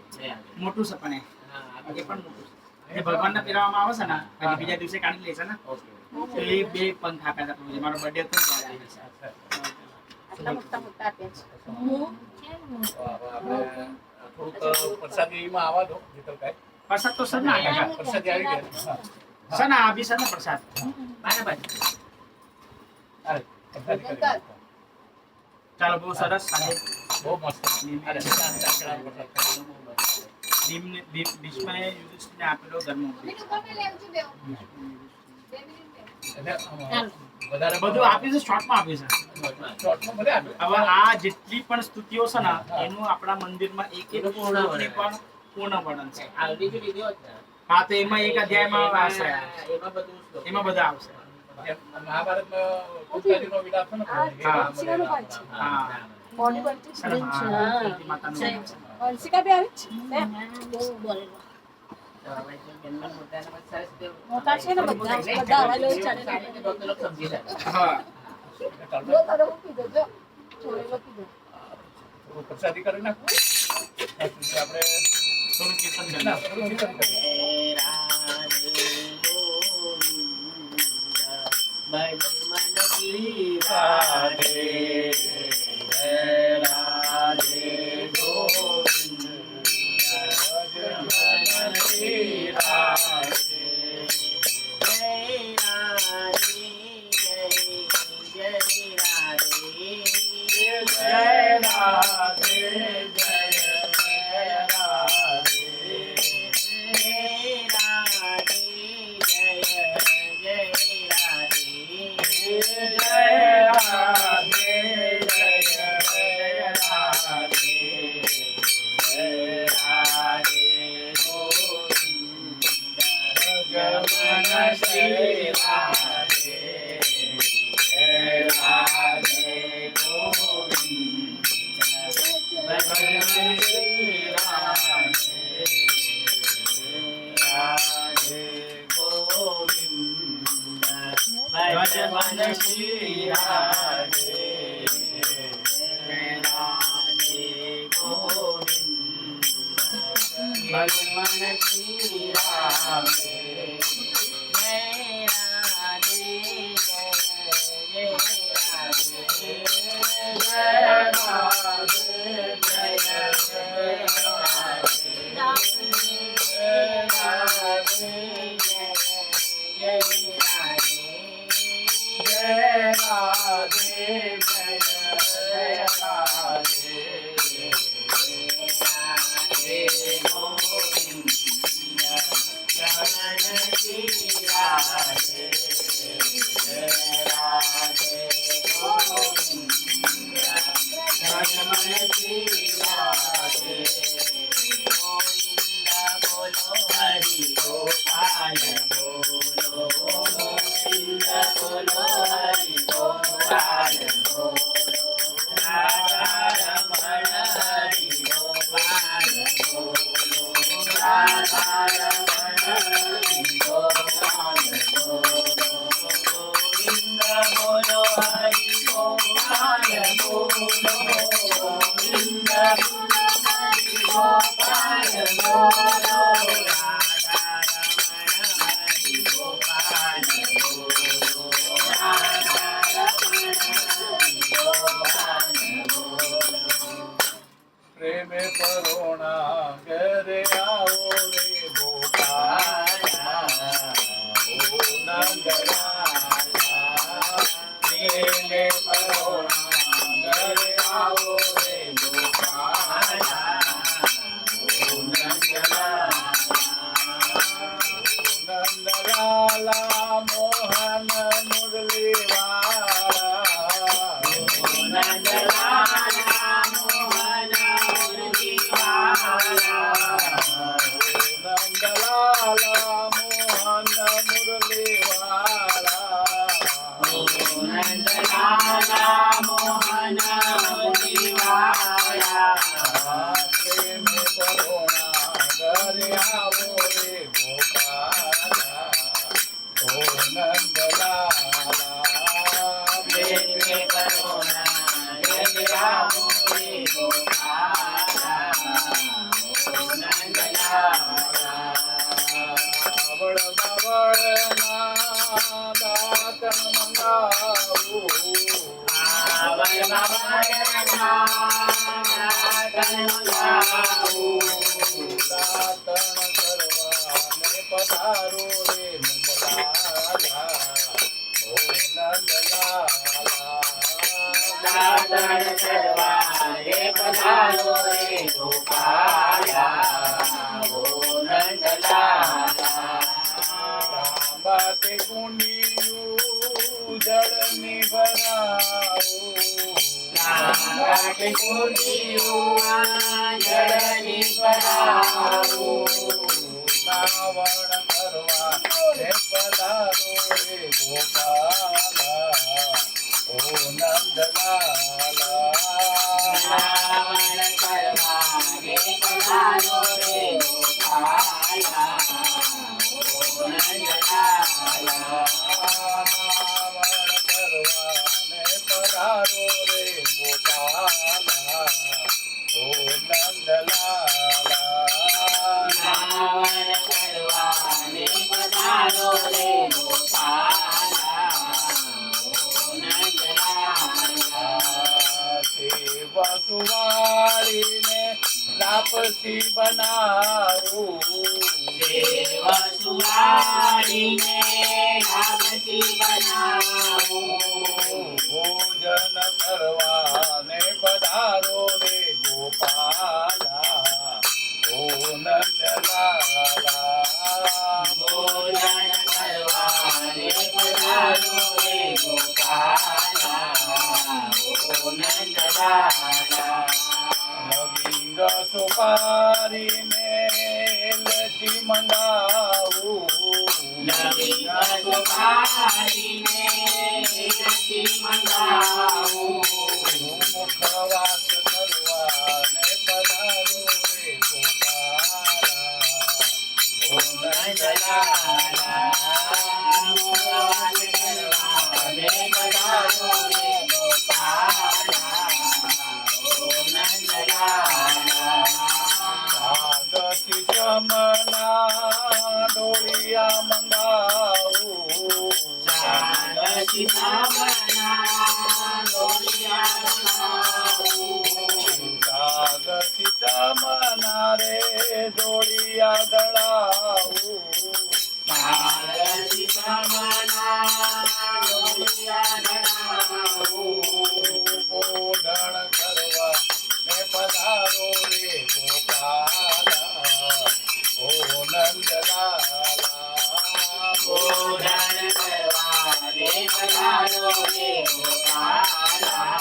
મોટું છે પણ એ પણ મોટું છે. જે ભગવાનને પહેરાવવામાં આવે છે ને, પછી બીજા દિવસે કાઢી લે છે ને, ઓકે. તો એ બે પંખ આપ્યા હતા. પછી મારો બર્થડે હતો ને ત્યારે આપ્યા છે. આપણે થોડુંક પ્રસાદીમાં આવવા દો જીતલભાઈ. પ્રસાદ તો સર ના કાકા. પ્રસાદી આવી ગયા. સર ના આપી સર ને પ્રસાદ. બરાબર. અરે પ્રસાદી કરી. ચાલો, બહુ સરસ સાહેબ. બહુ મસ્ત. અરે ચાંચડા પ્રસાદ ખાવાનું બહુ મસ્ત. ભીષ્મએ યુધિષ્ઠિરને આપેલો ધર્મ ઉપદેશ. એટલે વધારે બધું આપ્યું છે, શોર્ટમાં આપ્યું છે. શોર્ટમાં ભલે આપ્યું. હવે આ જેટલી પણ સ્તુતિઓ છે ને, એનું આપણા મંદિરમાં એક એક પૂર્ણ વર્ણન. શ્લોકની પણ પૂર્ણ વર્ણન છે. આવડી જો લીધી હોત ને, હા, તો એમાં એક અધ્યાયમાં આવશે. એમાં બધું શ્લોક. એમાં બધા આવશે. જેમ મહાભારતમાં કુંતાજીનો વિલાપ છે ને, હા. હા. મોર્નિંગ બનતી છે. કુંતી માતાનું નામ છે. અંશિકા બી આવી છે ને? તો હવે જો જન્મ મોટાને બસ સરસ તે મોટા છે ને બધા આવા લોકો ચાલે ને. ડોક્ટર લોકો સમજી શકે. હા. જો તારે હું કીધું જો છોડેલો કીધું. પ્રસાદી કરી નાખો. આપણે થોડું કીર્તન કરી ના નાખો. થોડું કીર્તન કરીએ. રાધે ગોવિંદ ભજ મન કી રાધે રાધે ગોવિંદ જય મન કી રાધે. જય રાધે જય રાધે જય રાધે જય રાધે. ભજન શ્રી રાધે. ભગવાન શ્રી રાધે. બોલો હરિ બોલ. પ્રેમે પરોણા ઘરે આવો રે ગોપાલા ઓ નંદલાલા પ્રેમે પરોણા ઘરે આવો રે ગોપાલા ઓ નંદલાલા મોહન મુરલી વાળા નંદલાલા મોહન મુરલી વાળા નંદલાલા મોહન મુરલી વાળા નંદલાલા મોહન મુરલી વાળા પ્રેમે પરોણા ઘરે આવો રે ગોપાલા ઓ નંદલાલા પ્રેમે કરુણા ઘરે આવો રે ગોપાલા ઓ નંદલાલા બાવળ બાવળના દાતણ મંગાવું આવર બાવળના દાતણ મંગાવું દાતણ કરવાને પધારો રે નંદલાલા ઓ નંદલાલા દાતણ કરવા રે પધારો રે ગોપાલા ઓ નંદલાલા રાંબાતે કુંડિયું જળની ભરાવું રાંબાતે કુંડિયું જળની ભરાવું નાવણ કરવા ને પધારો રે ગોપાલા ઓ નંદલાલા રાવણ કરવા રે પધારો રે ગોપાલા ઓ નંદલાલા નાવણ કરવાને પધારો રે ગોપાલા ઓ નંદલાલા રાવણ કરવા રે પધારો રે ગોપાલા ઓ નંદલાલા શિવ સુવાળીને લાપસી બનાવું દેવ સુવાળીને લાપસી બનાવું ભોજન કરવાને પધારો રે ગોપાલા ઓ નંદલાલા ભોજન કરવા રે પધારો રે ગોપાલા ઓ નંદલાલા લવિંગ સુપારીને લચી મંગાવું લવિંગ સુપારીને લચી મંગાવું મુખવાસ કરવાને પધારો રે ગોપાલા ઓ નંદલાલા મુખવાસ કરવા રે પધારો રે ગોપાલા ઓ નંદલાલા આગસી ચમના ડોળિયા મંગાવું સાગસી સામના દોરિયા મંગાવું આગસી ચમના રે ડોળિયા દળાવું સાગસી સામના દોરિયા મંગાવું બોધણ કરવા ને પધારો રે ગોપાલા ઓ નંદલાલા બોધન કરવા રે પધારો રે ગોપાલા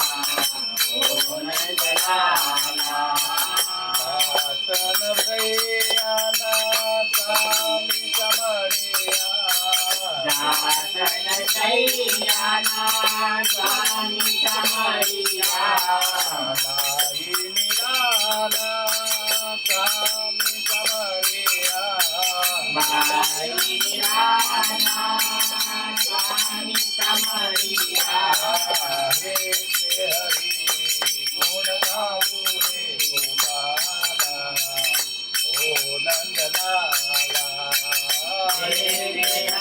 ઓ નંદલાલા દાસન ભૈયાના સ્વામી સમળિયા દાસન શૈયાના સ્વામી સમળિયા માઈ નિરાના સ્વામી સમળિયા માઈ નિરાના સ્વામી સમળિયા હે હરી ગુણ ગાવું રે ગોપાલા ઓ નંદલાલા હે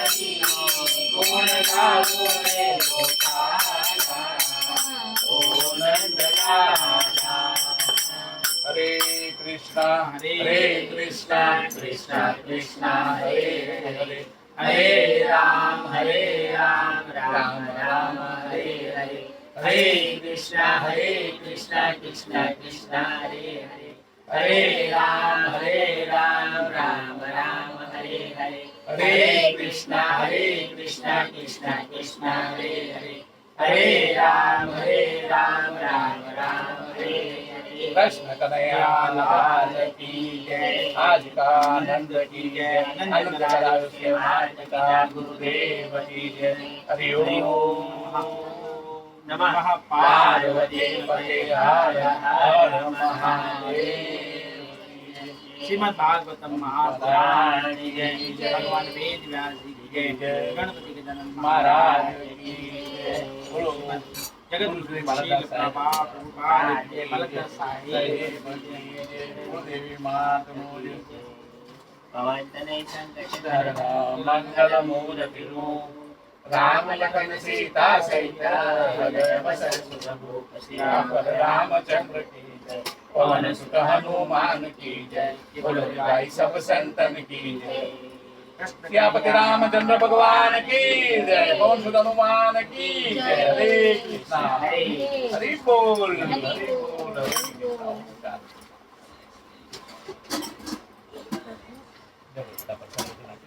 હરિ ગુણ ગાવું રે ગોપાલા ઓ નંદલાલા હરે કૃષ્ણ કૃષ્ણ કૃષ્ણ હરે હરે હરે રામ રામ રામ હરે હરે હરે કૃષ્ણ કૃષ્ણ કૃષ્ણ હરે હરે હરે રામ રામ રામ હરે હરે હરે કૃષ્ણ કૃષ્ણ કૃષ્ણ હરે હરે હરે રામ રામ રામ હરે હરે કૃષ્ણ કનૈયા લાલ કી જય આજ કા આનંદ કી જય આનંદ કરાયો કે માર્ગ કા ગુરુદેવ કી જય હરિ ઓમ નમઃ પાર્વતી પતે હર હર મહાદેવ श्रीमद् भागवतम महापुराण की जय भगवान वेद व्यास जी की जय गणपति के जन्म महाराज की जय बोलो जगत गुरु श्री प्रभा प्रभुपाद की जय मलक साहिब देवी मात मोर ભવાંતને मंगल मूर्ति राम लखन सीता सहित हृदय बसर सुख रामचंद्र की जय पवन सुत हनुमान की जय बोलो भाई सब संतन की जय सियापति रामचंद्र भगवान की जय पवन सुत हनुमान की जय हरे कृष्णा हरि बोल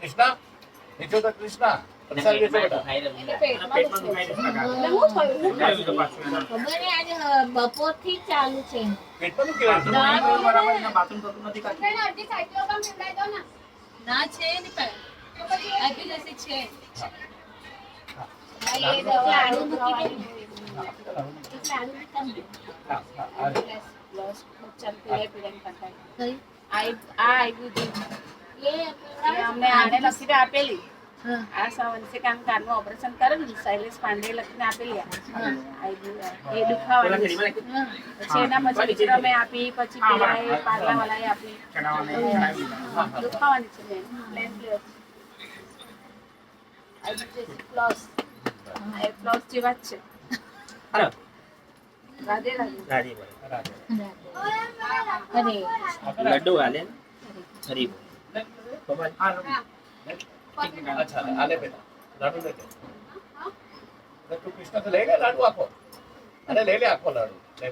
कृष्णा नीचे तो कृष्णा प्रसाद लेते बेटा એને પેટમાં પેટમાં દુખે દુખાય છે. છે. એટલે હું થયું? હું શું થયું? પાછું એના? ખબર નહીં આજે બપોરથી જ ચાલુ છે पेट में क्यों બાથરૂમ નહીં બરાબર એના બાથરૂમ થતું નથી કાકી. એને અડધી સાયકલો પણ પીવડાવી દો ને. ના છે ને પણ તો પછી આપી જશે છે આ એ દવા લાડુ મૂકી દે. એક લાડુ મૂકી દે. લોસ ચાલ પીળે પીળે કરતા. કઈ? આ આવ્યું હતું. એ એ અમને આને લખીને આપેલી હા. આ સવંશે કામ કારનું ઓપરેશન કરેલું શૈલેષ પાંડે લખીને આપેલી આ. આવ્યું એ દુખાવાની છે. હા. પછી એના પછી વિક્રમે આપી પછી પેલા એ પાર્લા વાળાએ આપી ચડાવવાને ચડાવી દીધા. દુખાવાની છે બેન પ્લેન પ્લેસ પ્લસ એ પ્લસ જેવા જ છે હાલો રાધે રાધે રાજી બોલ અરે લડ્ડુ હાલે ને હરી બોલ હા, લો. अच्छा आले बेटा लाडू लेके अरे तू कृष्णा तो ले गया लाडू आपको अरे ले ले आपको लाडू ले